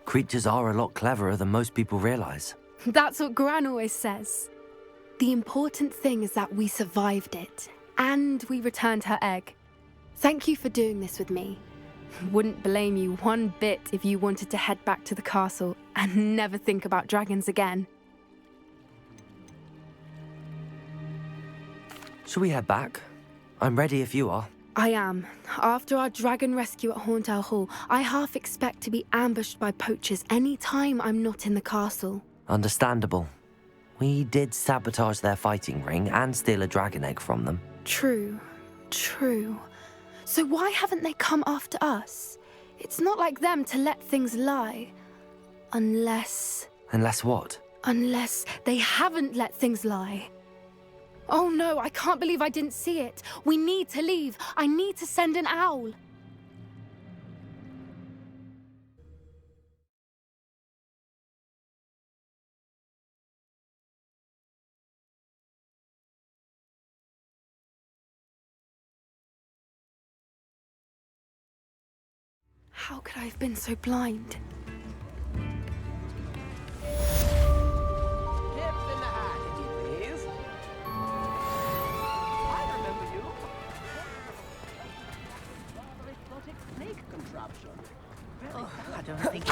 Creatures are a lot cleverer than most people realize. That's what Gran always says. The important thing is that we survived it, and we returned her egg. Thank you for doing this with me. Wouldn't blame you one bit if you wanted to head back to the castle and never think about dragons again. Shall we head back? I'm ready if you are. I am. After our dragon rescue at Hauntel Hall, I half expect to be ambushed by poachers any time I'm not in the castle. Understandable. We did sabotage their fighting ring and steal a dragon egg from them. True. So why haven't they come after us? It's not like them to let things lie. Unless what? Unless they haven't let things lie. Oh no, I can't believe I didn't see it. We need to leave. I need to send an owl. How could I have been so blind? I don't think